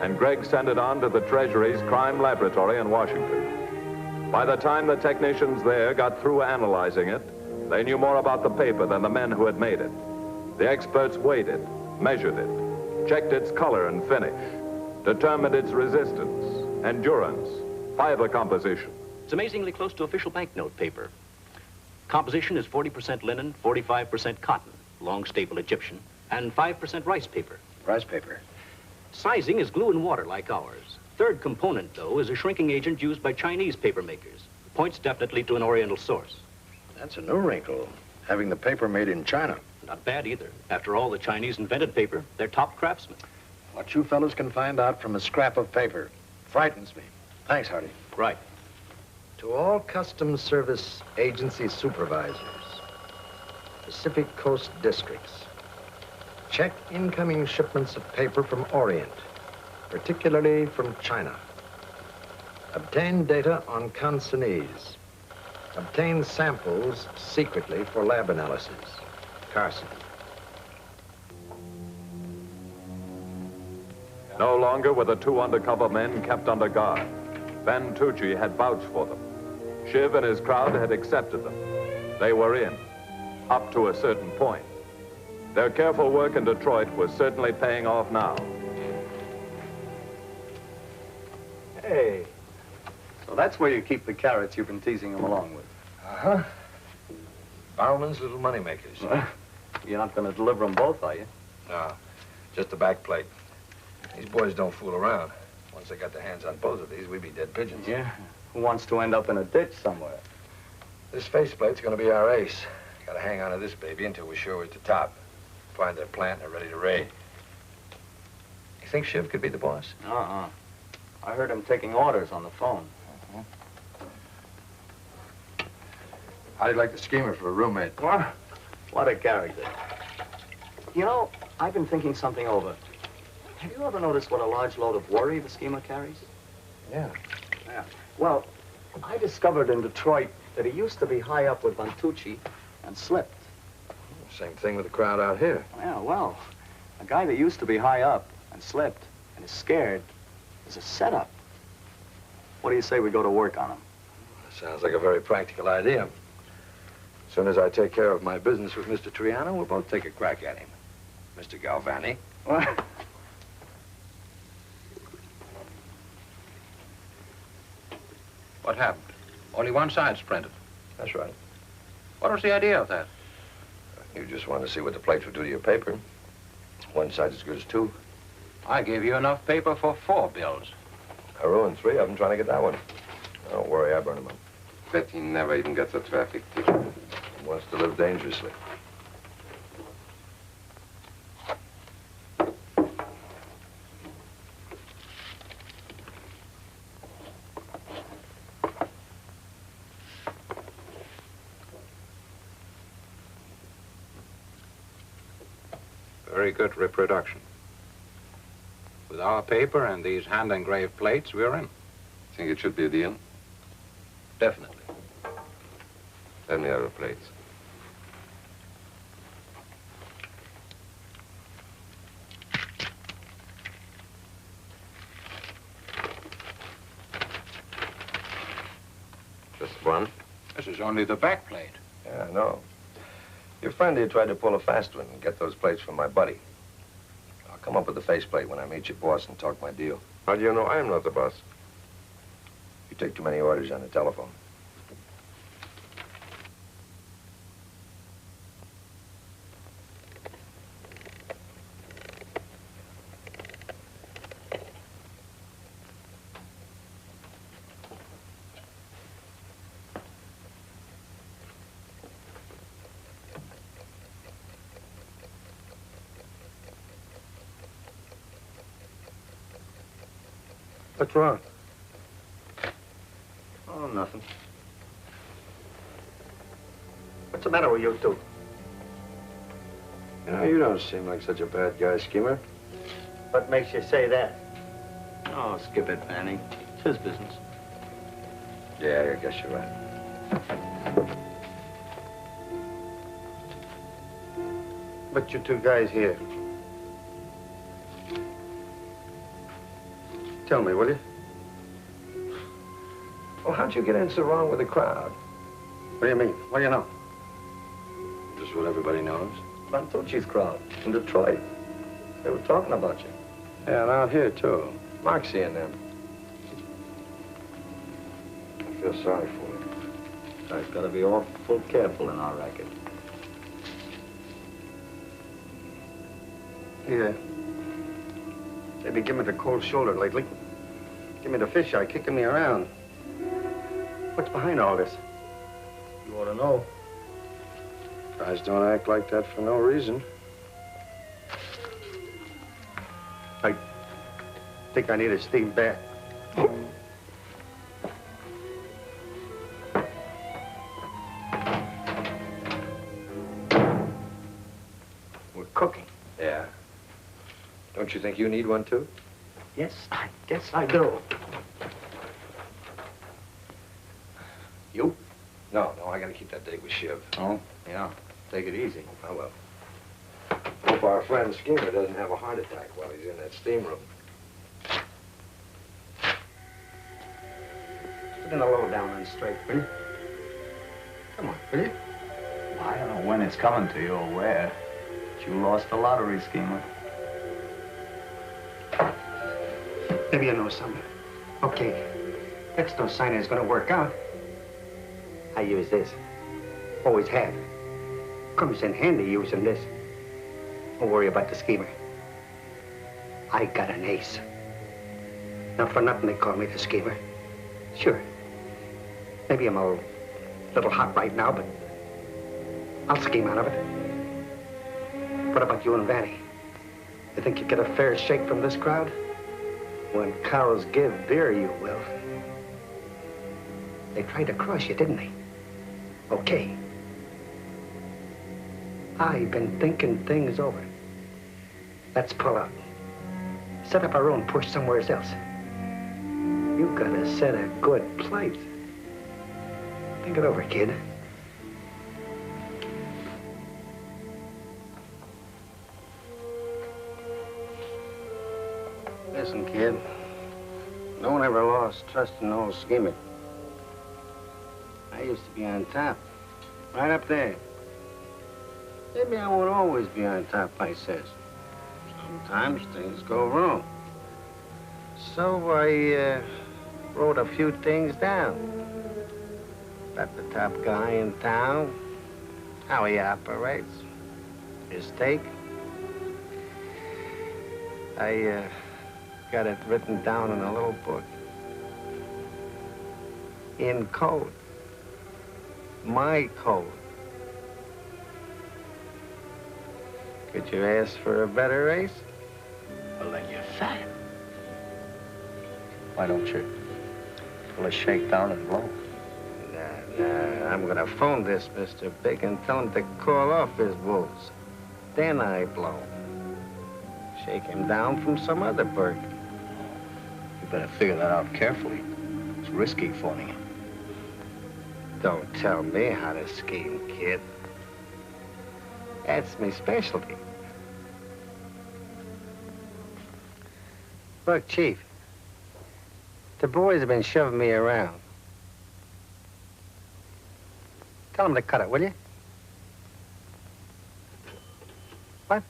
Speaker 1: and Greg sent it on to the Treasury's crime laboratory in Washington. By the time the technicians there got through analyzing it, they knew more about the paper than the men who had made it. The experts weighed it, measured it, checked its color and finish, determined its resistance, endurance, fiber composition.
Speaker 16: It's amazingly close to official banknote paper. Composition is 40% linen, 45% cotton, long staple Egyptian, and 5% rice paper.
Speaker 5: Rice paper.
Speaker 16: Sizing is glue and water like ours. Third component, though, is a shrinking agent used by Chinese paper makers. Points definitely to an Oriental source.
Speaker 5: That's a new wrinkle, having the paper made in China.
Speaker 16: Not bad either. After all, the Chinese invented paper. They're top craftsmen.
Speaker 5: What you fellows can find out from a scrap of paper frightens me. Thanks, Hardy.
Speaker 16: Right.
Speaker 8: To all Customs Service Agency supervisors, Pacific Coast districts, check incoming shipments of paper from Orient.
Speaker 5: particularly from China. Obtain data on consignees. Obtain samples secretly for lab analysis. Carson.
Speaker 1: No longer were the two undercover men kept under guard. Ventucci had vouched for them. Shiv and his crowd had accepted them. They were in, up to a certain point. Their careful work in Detroit was certainly paying off now.
Speaker 17: Hey, so that's where you keep the carrots you've been teasing them along with.
Speaker 5: Uh-huh. Bauman's little moneymakers.
Speaker 17: You're not going to deliver them both, are you?
Speaker 5: No, just the back plate. These boys don't fool around. Once they got their hands on both of these, we'd be dead pigeons.
Speaker 17: Yeah? Who wants to end up in a ditch somewhere?
Speaker 5: This faceplate's gonna be our ace. Gotta hang on to this baby until we're sure we're at the top. Find their plant and they're ready to raid. You think Shiv could be the boss?
Speaker 17: Uh-uh. I heard him taking orders on the phone.
Speaker 5: How'd you like the schemer for a roommate?
Speaker 17: What a character. You know, I've been thinking something over. Have you ever noticed what a large load of worry the schemer carries?
Speaker 5: Yeah.
Speaker 17: Yeah. Well, I discovered in Detroit that he used to be high up with Ventucci and slipped.
Speaker 5: Same thing with the crowd out here.
Speaker 17: Yeah, well, a guy that used to be high up and slipped and is scared is a setup. What do you say we go to work on him?
Speaker 5: Sounds like a very practical idea. As soon as I take care of my business with Mr. Triano, we'll both take a crack at him. Mr. Galvani.
Speaker 17: What?
Speaker 11: What happened? Only one side's printed.
Speaker 5: That's right.
Speaker 11: What was the idea of that?
Speaker 5: You just want to see what the plates would do to your paper. One side's as good as two.
Speaker 11: I gave you enough paper for 4 bills.
Speaker 5: I ruined 3 of them trying to get that one. Don't worry, I burn them up.
Speaker 6: Bet he never even gets a traffic ticket.
Speaker 5: He wants to live dangerously.
Speaker 11: Very good reproduction. With our paper and these hand-engraved plates, we're in.
Speaker 6: Think it should be a deal?
Speaker 11: Definitely.
Speaker 6: Send me other plates. Just one?
Speaker 11: This is only the back plate.
Speaker 5: Yeah, I know. Your friend here tried to pull a fast one and get those plates from my buddy. I'll come up with the faceplate when I meet your boss and talk my deal.
Speaker 6: How do you know I'm not the boss?
Speaker 5: You take too many orders on the telephone.
Speaker 10: What's wrong?
Speaker 17: Oh, nothing. What's the matter with you two?
Speaker 5: You know, you don't seem like such a bad guy, schemer.
Speaker 17: What makes you say that? Oh, skip it, Manning. It's his business.
Speaker 5: Yeah, I guess you're right.
Speaker 10: What you two guys here? Tell me, will you?
Speaker 5: Well, how'd you get in so wrong with the crowd?
Speaker 10: What do you mean? What do you know?
Speaker 5: Just what everybody knows.
Speaker 17: Ventucci's crowd in Detroit. They were talking about you.
Speaker 5: Yeah, and out here, too. Moxie and them. I feel sorry for you.
Speaker 17: Guys gotta be awful careful in our racket.
Speaker 10: Yeah. They be giving me the cold shoulder lately. Give me the fish eye, kicking me around. What's behind all this?
Speaker 17: You ought to know.
Speaker 5: Guys don't act like that for no reason.
Speaker 10: I think I need a steam bath.
Speaker 17: We're cooking.
Speaker 5: Yeah. Don't you think you need one, too?
Speaker 17: Yes, I guess I do.
Speaker 12: You?
Speaker 8: No, I gotta keep that date with Shiv.
Speaker 12: Oh, yeah. Take it easy.
Speaker 8: I will. Hope our friend Schemer doesn't have a heart attack while he's in that steam room.
Speaker 10: Put in the lowdown and straight, will you? Come on, will you?
Speaker 18: I don't know when it's coming to you or where, but you lost the lottery, Schemer.
Speaker 10: Maybe you know something. Okay, that's no sign it's gonna work out. I use this. Always have. Comes in handy using this. Don't worry about the schemer. I got an ace. Not for nothing they call me the schemer. Sure. Maybe I'm a little hot right now, but I'll scheme out of it. What about you and Vanny? You think you get a fair shake from this crowd? When cows give beer, you will. They tried to cross you, didn't they? Okay. I've been thinking things over. Let's pull out. Set up our own push somewhere else. You gotta set a good place. Think it over, kid.
Speaker 9: Listen, kid. No one ever lost trust in old Schemer. I used to be on top. Right up there. Maybe I won't always be on top, I says. Sometimes things go wrong. So I wrote a few things down. About the top guy in town, how he operates, his take. I got it written down in a little book. In code. My code. Could you ask for a better race?
Speaker 18: Well, then you're fat. Why don't you pull a shakedown and blow?
Speaker 9: Nah, I'm gonna phone this Mr. Big and tell him to call off his wolves. Then I blow. Shake him down from some other bird.
Speaker 18: You better figure that out carefully. It's risky phoning him.
Speaker 9: Don't tell me how to scheme, kid. That's my specialty. Look, Chief, the boys have been shoving me around. Tell them to cut it, will you? What?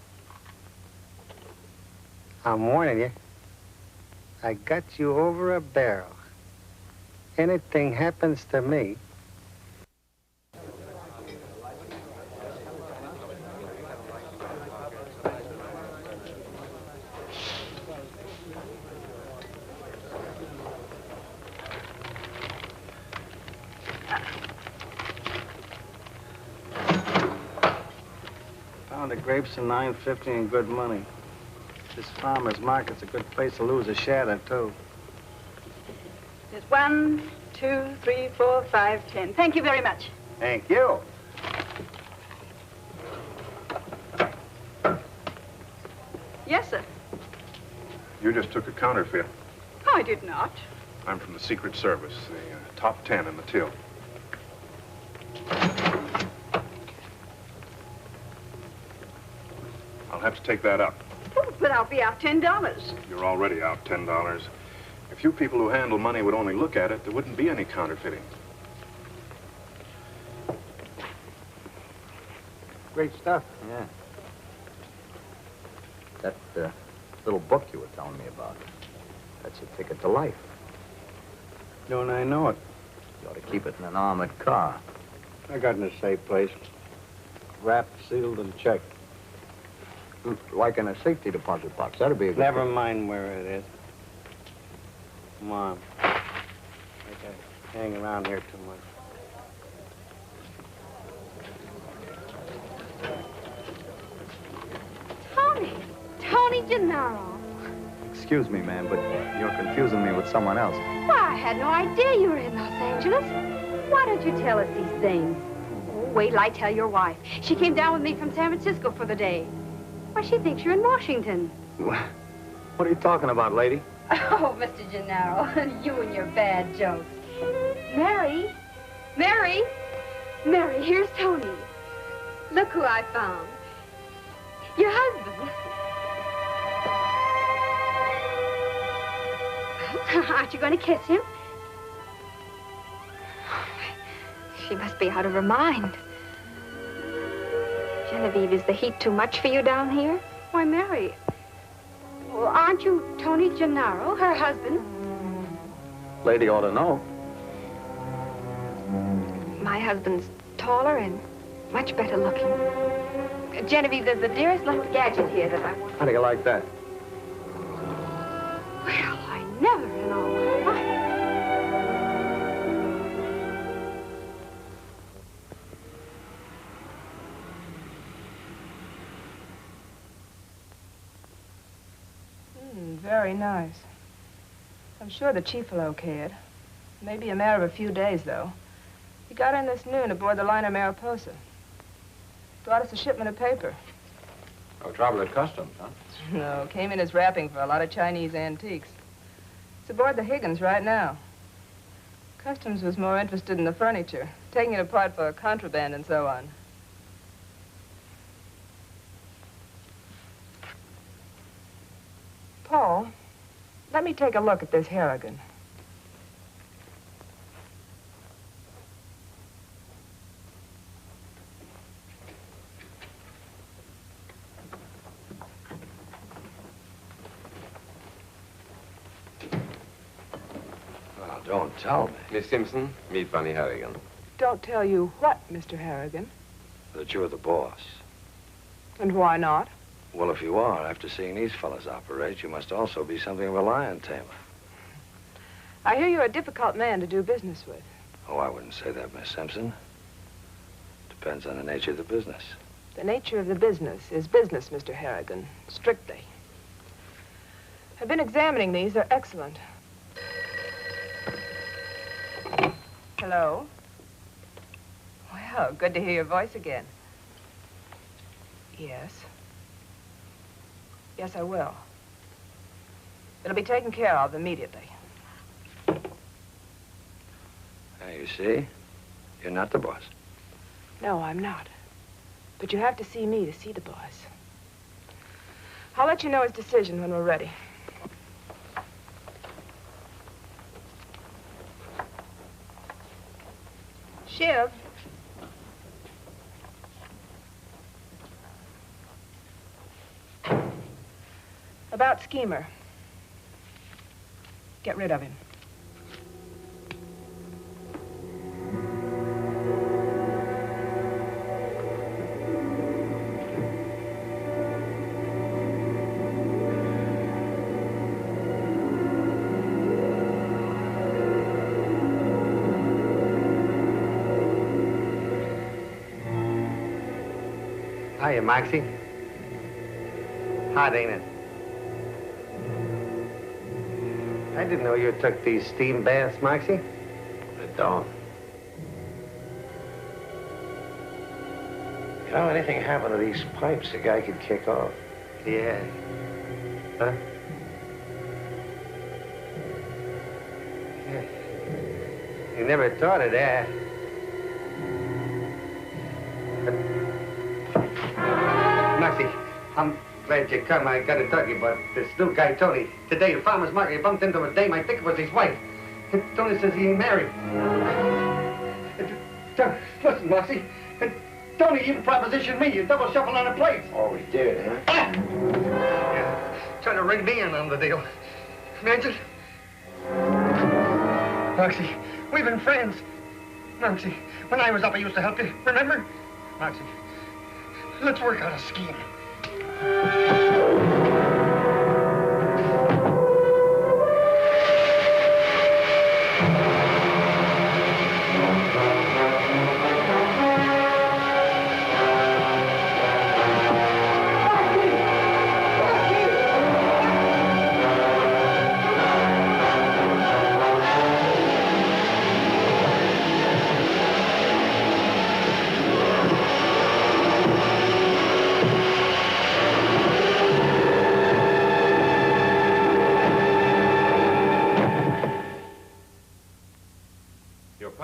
Speaker 9: I'm warning you. I got you over a barrel. Anything happens to me,
Speaker 19: The grapes are $9.50 and good money. This farmer's market's a good place to lose a shadow, too.
Speaker 20: There's 1, 2, 3, 4, 5, 10. Thank you very much.
Speaker 9: Thank you.
Speaker 20: Yes, sir.
Speaker 21: You just took a counterfeit.
Speaker 20: Oh, I did not.
Speaker 21: I'm from the Secret Service, the top 10 in the till. I'll have to take that up.
Speaker 20: Oh, but I'll be out $10.
Speaker 21: You're already out $10. If you people who handle money would only look at it, there wouldn't be any counterfeiting.
Speaker 9: Great stuff.
Speaker 18: Yeah. That little book you were telling me about, that's a ticket to life.
Speaker 19: Don't I know it?
Speaker 18: You ought to keep it in an armored car.
Speaker 19: I got in a safe place. Wrapped, sealed, and checked.
Speaker 18: Like in a safety deposit box. That'd be a good
Speaker 19: Never
Speaker 18: thing.
Speaker 19: mind where it is. Come on. I can't hang around here too much.
Speaker 15: Tony Genaro.
Speaker 18: Excuse me, ma'am, but you're confusing me with someone else.
Speaker 15: Why, I had no idea you were in Los Angeles. Why don't you tell us these things? Oh, wait till I tell your wife. She came down with me from San Francisco for the day. Why, she thinks you're in Washington.
Speaker 18: What are you talking about, lady?
Speaker 15: Oh, Mr. Genaro, you and your bad jokes. Mary, Mary, Mary, here's Tony. Look who I found. Your husband. Aren't you going to kiss him? She must be out of her mind. Genevieve, is the heat too much for you down here? Why, Mary, well, aren't you Tony Genaro, her husband?
Speaker 18: Lady ought to know.
Speaker 15: My husband's taller and much better looking. Genevieve, there's the dearest little gadget here that I want.
Speaker 18: How do you like that?
Speaker 15: Well, I never in all my life.
Speaker 4: Very nice. I'm sure the chief will okay it. Maybe a matter of a few days, though. He got in this noon aboard the liner Mariposa. Brought us a shipment of paper.
Speaker 11: No trouble at customs, huh?
Speaker 4: No, came in as wrapping for a lot of Chinese antiques. It's aboard the Higgins right now. Customs was more interested in the furniture, taking it apart for contraband and so on. Paul, let me take a look at this Harrigan.
Speaker 8: Well, don't tell me.
Speaker 6: Miss Simpson, meet Bunny Harrigan.
Speaker 4: Don't tell you what, Mr. Harrigan.
Speaker 8: That you're the boss.
Speaker 4: And why not?
Speaker 8: Well, if you are, after seeing these fellas operate, you must also be something of a lion tamer.
Speaker 4: I hear you're a difficult man to do business with.
Speaker 8: Oh, I wouldn't say that, Miss Simpson. Depends on the nature of the business.
Speaker 4: The nature of the business is business, Mr. Harrigan, strictly. I've been examining these. They're excellent. Hello? Well, good to hear your voice again. Yes. Yes, I will. It'll be taken care of immediately.
Speaker 8: Now, you see, you're not the boss.
Speaker 4: No, I'm not. But you have to see me to see the boss. I'll let you know his decision when we're ready. Shiv. About Schemer. Get rid of him.
Speaker 10: Hiya, Moxie. Hot, ain't it? I didn't know you took these steam baths, Moxie.
Speaker 8: I don't. You know, anything happen to these pipes, a guy could kick off.
Speaker 10: Yeah. Huh? Yeah. You never thought of that. Moxie, I'm glad you come. I got to tell you about this new guy, Tony. Today, at farmer's market, he bumped into a dame. I think it was his wife. Tony says he ain't married. Listen, Moxie. Tony even propositioned me. You double shuffle on a plate.
Speaker 8: Oh, he did, huh?
Speaker 10: Yeah. Trying to ring me in on the deal. Imagine. Moxie, we've been friends. Moxie, when I was up, I used to help you. Remember? Moxie, let's work out a scheme.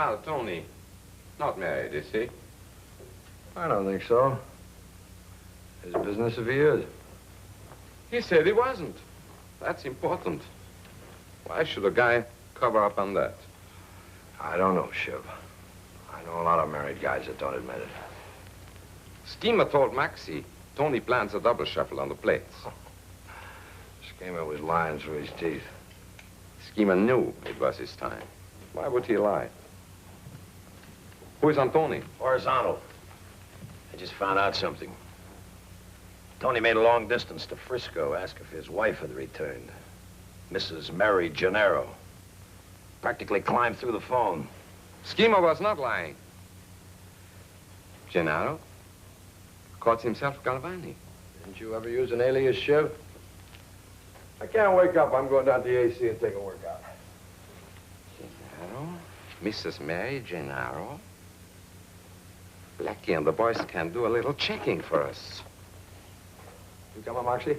Speaker 6: Well, Tony, not married, is he?
Speaker 8: I don't think so. His business if he is.
Speaker 6: He said he wasn't. That's important. Why should a guy cover up on that?
Speaker 8: I don't know, Shiv. I know a lot of married guys that don't admit it.
Speaker 6: Schemer told Maxie Tony plans a double shuffle on the plates.
Speaker 8: Schemer was lying through his teeth.
Speaker 6: Schemer knew it was his time. Why would he lie? Who is Antony?
Speaker 3: Horizontal. I just found out something. Tony made a long distance to Frisco, asked if his wife had returned. Mrs. Mary Genaro. Practically climbed through the phone.
Speaker 6: Schemer was not lying. Genaro caught himself Galvani.
Speaker 8: Didn't you ever use an alias, Shiv? I can't wake up. I'm going down to the AC and take a workout.
Speaker 6: Genaro, Mrs. Mary Genaro. Blackie and the boys can do a little checking for us.
Speaker 8: You come on, Moxie?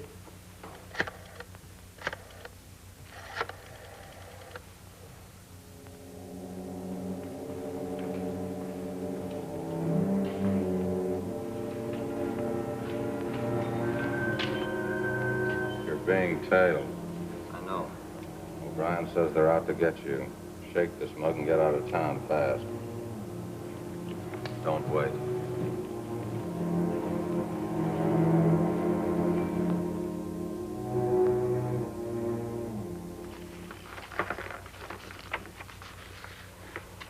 Speaker 6: You're being tailed.
Speaker 3: I know.
Speaker 6: O'Brien says they're out to get you. Shake this mug and get out of town fast. Don't wait.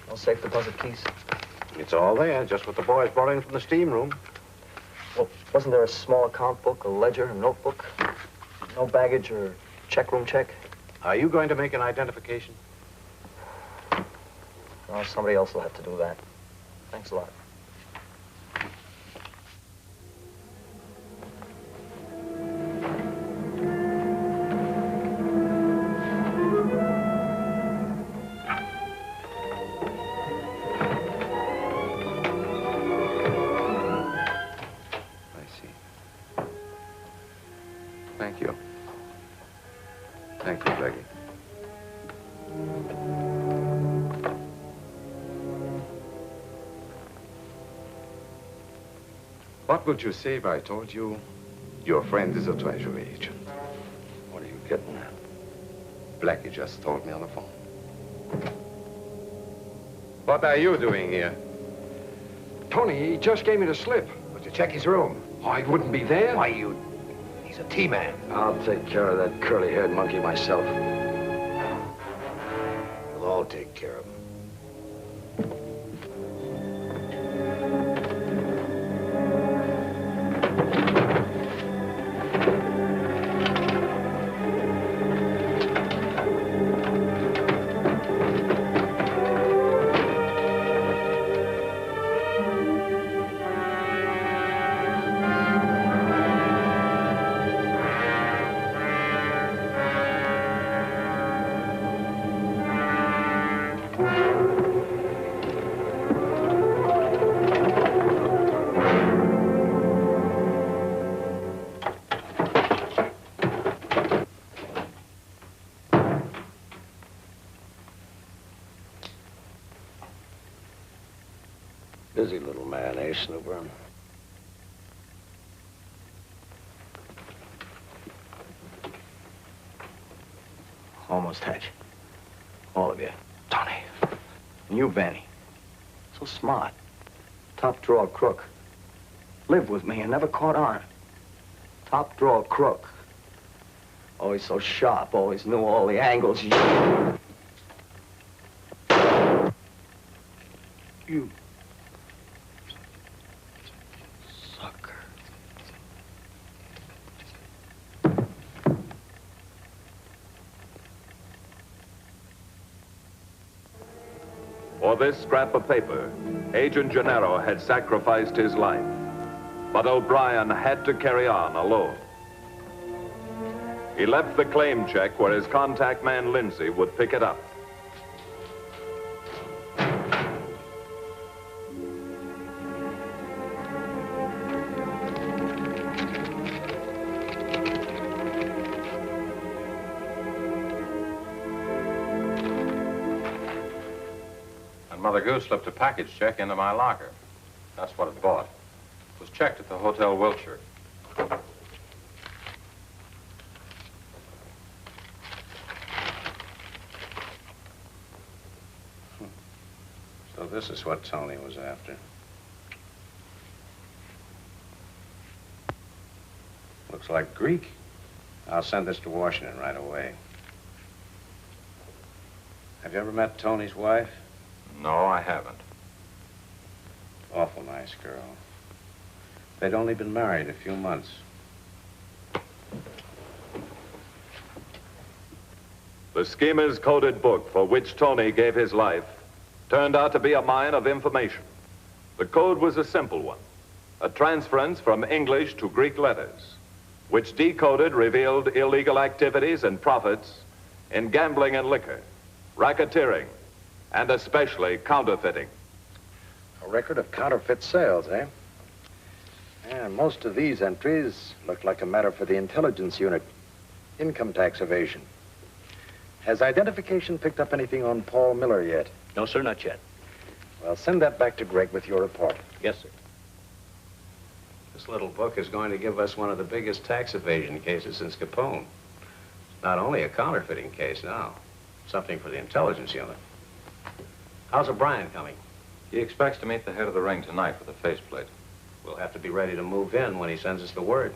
Speaker 17: No safe deposit keys?
Speaker 7: It's all there, just what the boys brought in from the steam room.
Speaker 17: Well, wasn't there a small account book, a ledger, a notebook? No baggage or check room check?
Speaker 7: Are you going to make an identification?
Speaker 17: No, somebody else will have to do that. Thanks a lot.
Speaker 6: Thank you. Thank you, Blackie. What would you say if I told you your friend is a Treasury agent?
Speaker 8: What are you getting at?
Speaker 6: Blackie just told me on the phone. What are you doing here?
Speaker 8: Tony, he just gave me the slip.
Speaker 5: Was to check his room.
Speaker 8: Oh, he wouldn't be there?
Speaker 5: Why, he's a T-man.
Speaker 8: I'll take care of that curly-haired monkey myself.
Speaker 5: We'll all take care of him.
Speaker 8: Busy little man, eh, Snooper?
Speaker 17: Almost had you. All of you. Tony. And you, Vanny. So smart. Top drawer crook. Lived with me and never caught on. Top drawer crook. Always so sharp, always knew all the angles. You. Sucker.
Speaker 1: For this scrap of paper, Agent Genaro had sacrificed his life. But O'Brien had to carry on alone. He left the claim check where his contact man, Lindsay, would pick it up.
Speaker 6: Mother Goose slipped a package check into my locker. That's what it bought. It was checked at the Hotel Wilshire.
Speaker 12: So this is what Tony was after. Looks like Greek. I'll send this to Washington right away. Have you ever met Tony's wife?
Speaker 6: No, I haven't.
Speaker 12: Awful nice girl. They'd only been married a few months.
Speaker 1: The schemer's coded book for which Tony gave his life turned out to be a mine of information. The code was a simple one, a transference from English to Greek letters, which decoded revealed illegal activities and profits in gambling and liquor, racketeering, and especially counterfeiting.
Speaker 5: A record of counterfeit sales, eh? And most of these entries look like a matter for the intelligence unit. Income tax evasion. Has identification picked up anything on Paul Miller yet?
Speaker 16: No, sir, not yet.
Speaker 5: Well, send that back to Greg with your report.
Speaker 16: Yes, sir.
Speaker 12: This little book is going to give us one of the biggest tax evasion cases since Capone. It's not only a counterfeiting case now, something for the intelligence unit. How's O'Brien coming?
Speaker 6: He expects to meet the head of the ring tonight with a faceplate.
Speaker 12: We'll have to be ready to move in when he sends us the word.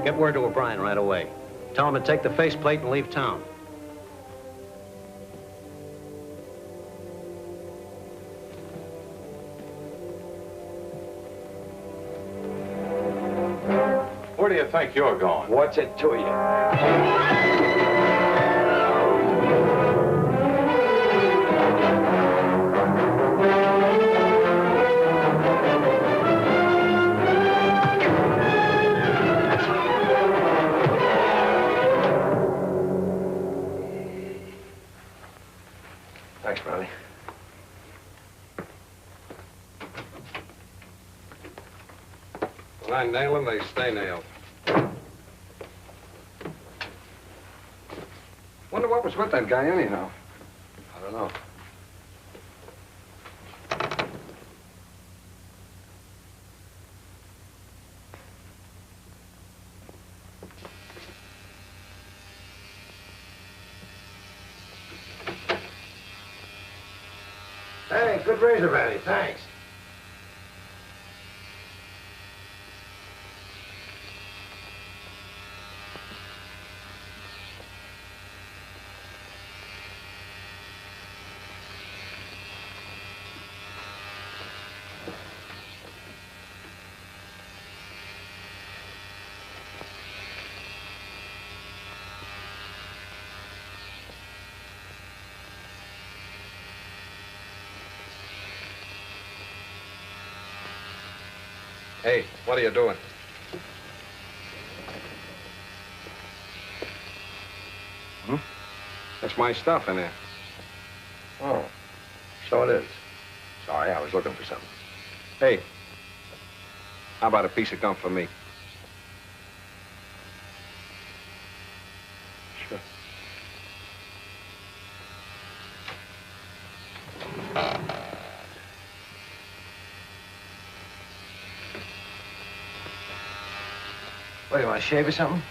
Speaker 12: Get word to O'Brien right away. Tell him to take the faceplate and leave town.
Speaker 6: Where do you think you're going?
Speaker 5: What's it to you?
Speaker 8: Thanks, Ronnie.
Speaker 11: When I nail them, they stay nailed. Wonder what was with that guy anyhow?
Speaker 8: I don't know.
Speaker 5: Hey, good razor, Vanny. Thanks.
Speaker 11: Hey, what are you doing? That's my stuff in there.
Speaker 8: Oh, so it is. Sorry, I was looking for something.
Speaker 11: Hey, how about a piece of gum for me?
Speaker 8: Sure. What, do you want to shave or something?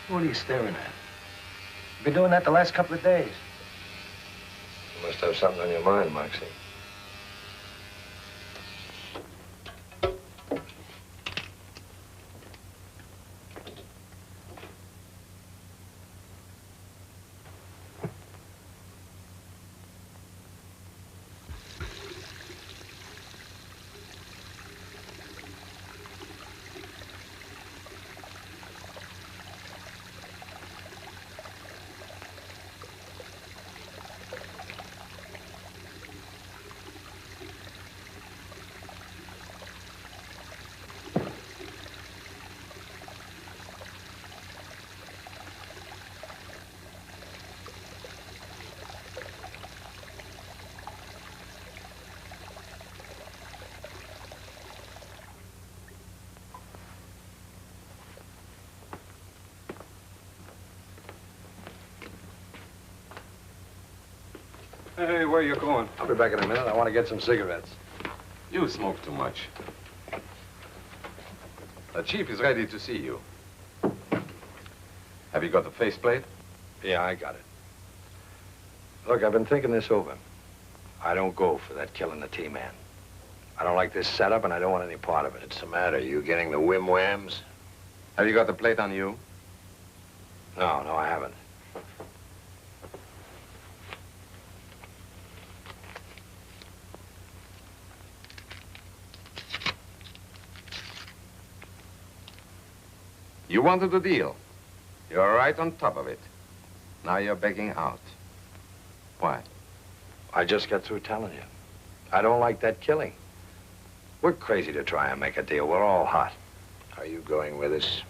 Speaker 8: What are you staring at? You've been doing that the last couple of days.
Speaker 3: You must have something on your mind, Moxie.
Speaker 11: Hey, where you going?
Speaker 8: I'll be back in a minute. I want to get some cigarettes.
Speaker 6: You smoke too much. The chief is ready to see you. Have you got the faceplate?
Speaker 8: Yeah, I got it. Look, I've been thinking this over. I don't go for that killing the T-man. I don't like this setup, and I don't want any part of it.
Speaker 3: What's the matter? You getting the whim-whams?
Speaker 6: Have you got the plate on you?
Speaker 8: No, I haven't.
Speaker 6: You wanted the deal. You're right on top of it. Now you're begging out. Why?
Speaker 8: I just got through telling you. I don't like that killing. We're crazy to try and make a deal. We're all hot.
Speaker 3: Are you going with us,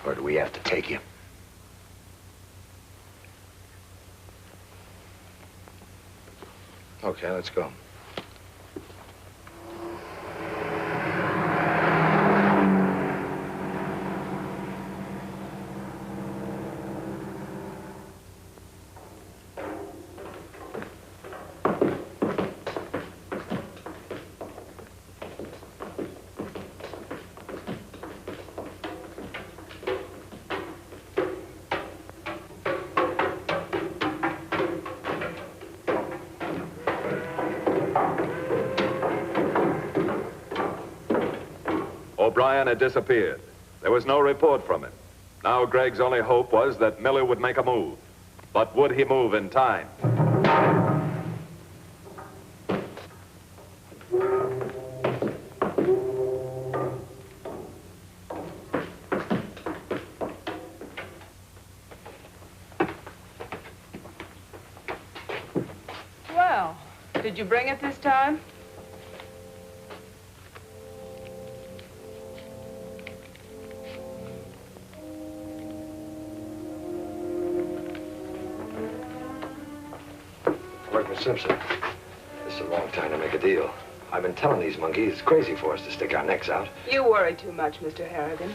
Speaker 3: or do we have to take you?
Speaker 8: Okay, let's go.
Speaker 1: O'Brien had disappeared. There was no report from him. Now Greg's only hope was that Miller would make a move. But would he move in time?
Speaker 4: Well, did you bring it this time?
Speaker 8: Simpson, this is a long time to make a deal. I've been telling these monkeys it's crazy for us to stick our necks out.
Speaker 4: You worry too much, Mr. Harrigan.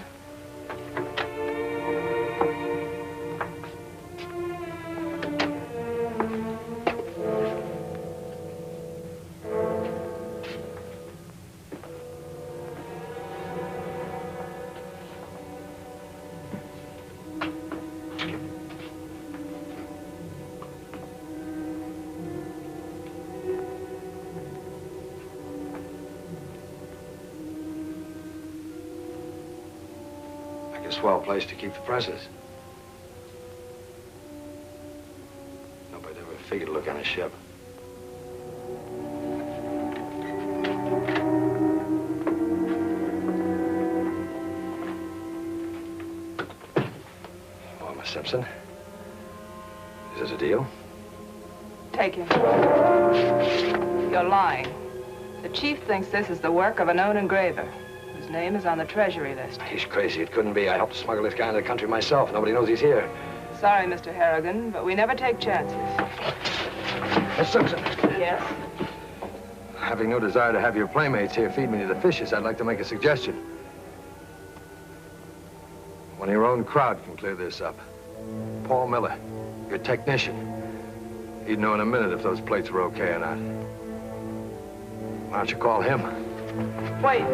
Speaker 8: Swell place to keep the presses. Nobody ever figured to look on a ship. Well, Miss Simpson, is this a deal?
Speaker 4: Take him. You're lying. The chief thinks this is the work of a known engraver. His name is on the Treasury list.
Speaker 8: He's crazy. It couldn't be. I helped smuggle this guy into the country myself. Nobody knows he's here.
Speaker 4: Sorry, Mr. Harrigan, but we never take chances.
Speaker 8: Miss Simpson.
Speaker 4: Yes?
Speaker 8: Having no desire to have your playmates here feed me to the fishes, I'd like to make a suggestion. One of your own crowd can clear this up. Paul Miller, your technician. He'd know in a minute if those plates were okay or not. Why don't you call him?
Speaker 4: Wait.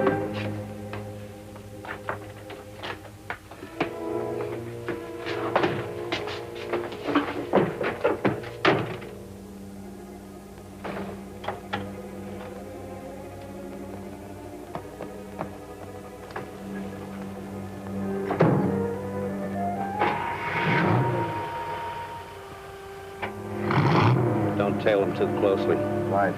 Speaker 12: Don't tail him too closely.
Speaker 8: Right.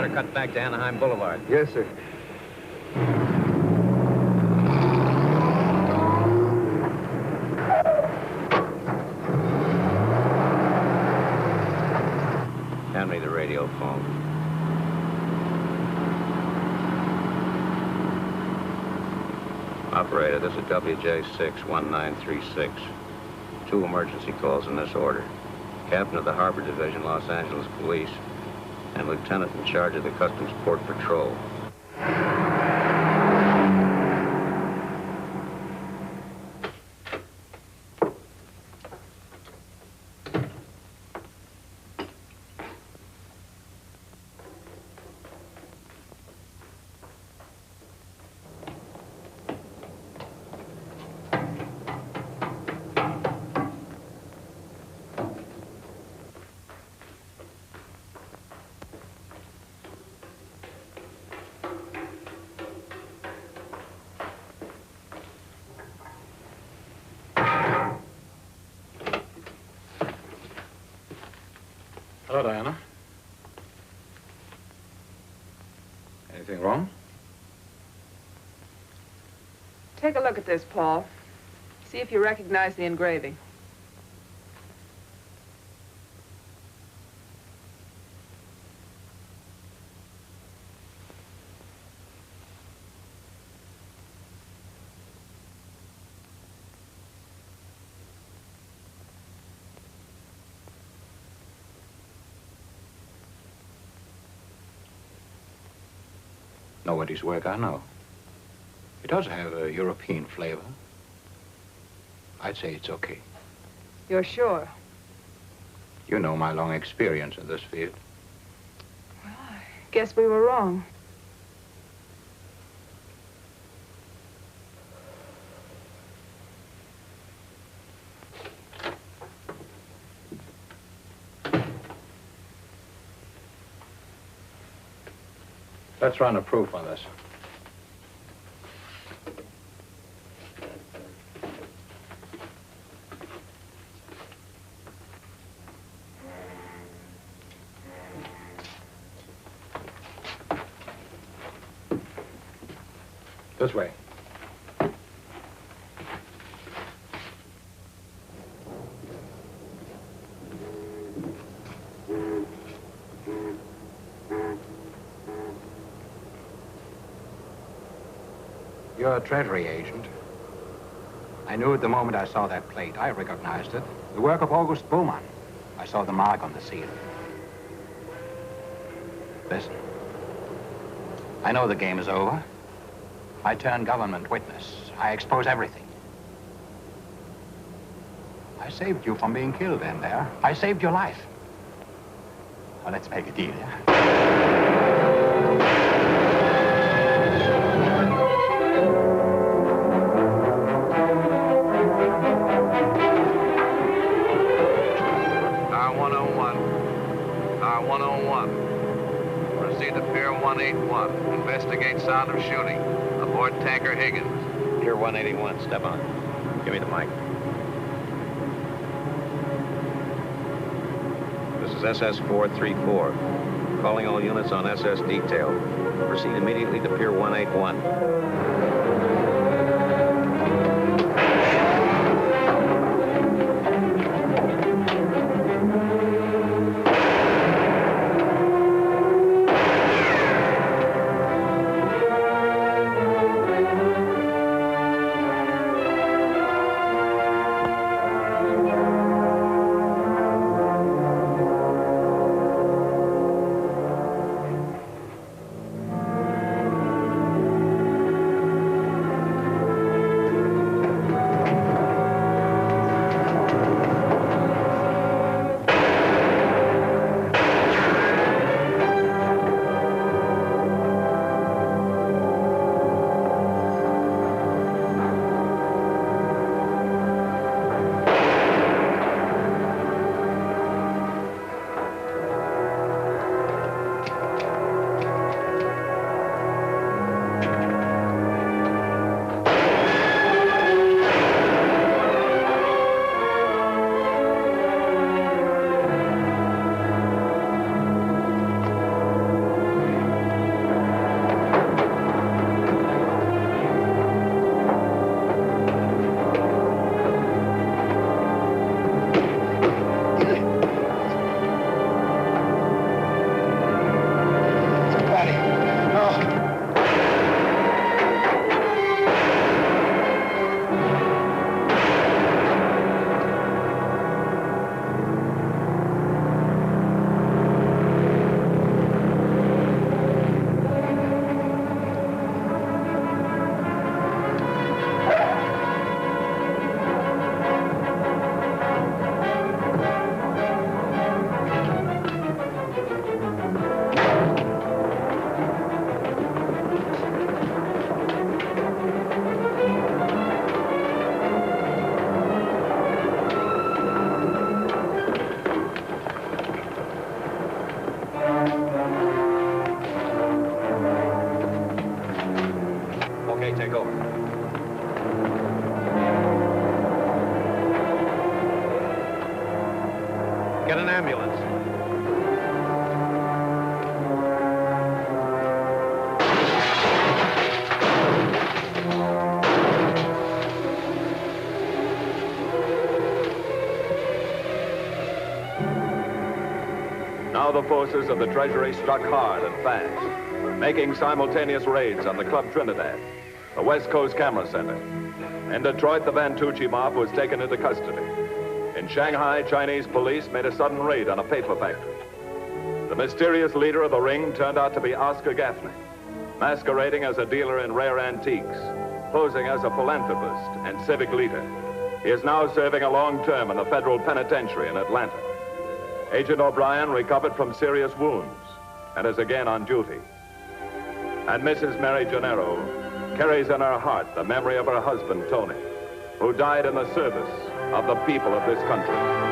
Speaker 12: better cut back to Anaheim Boulevard.
Speaker 13: Yes, sir.
Speaker 12: Hand me the radio phone. Operator, this is WJ6-1936. 2 emergency calls in this order. Captain of the Harbor Division, Los Angeles Police, and Lieutenant in charge of the Customs Port Patrol.
Speaker 11: Hello, Diana. Anything wrong?
Speaker 4: Take a look at this, Paul. See if you recognize the engraving.
Speaker 11: Nobody's work I know. It does have a European flavor. I'd say it's okay.
Speaker 4: You're sure?
Speaker 11: You know my long experience in this field.
Speaker 4: Guess we were wrong.
Speaker 11: Let's run a proof on this. This way. You're a Treasury agent. I knew it the moment I saw that plate. I recognized it. The work of August Bowman. I saw the mark on the seal. Listen. I know the game is over. I turn government witness. I expose everything. I saved you from being killed in there. I saved your life. Well, let's make a deal, yeah?
Speaker 6: Proceed to Pier 181. Investigate sound of shooting. Aboard tanker Higgins.
Speaker 12: Pier 181, step on. Give me the mic. This is SS-434. Calling all units on SS detail. Proceed immediately to Pier 181.
Speaker 11: Get an ambulance.
Speaker 1: Now the forces of the Treasury struck hard and fast, making simultaneous raids on the Club Trinidad, the West Coast Camera Center. In Detroit, the Vantucci mob was taken into custody. In Shanghai, Chinese police made a sudden raid on a paper factory. The mysterious leader of the ring turned out to be Oscar Gaffney, masquerading as a dealer in rare antiques, posing as a philanthropist and civic leader. He is now serving a long term in the federal penitentiary in Atlanta. Agent O'Brien recovered from serious wounds and is again on duty. And Mrs. Mary Genaro carries in her heart the memory of her husband, Tony, who died in the service of the people of this country.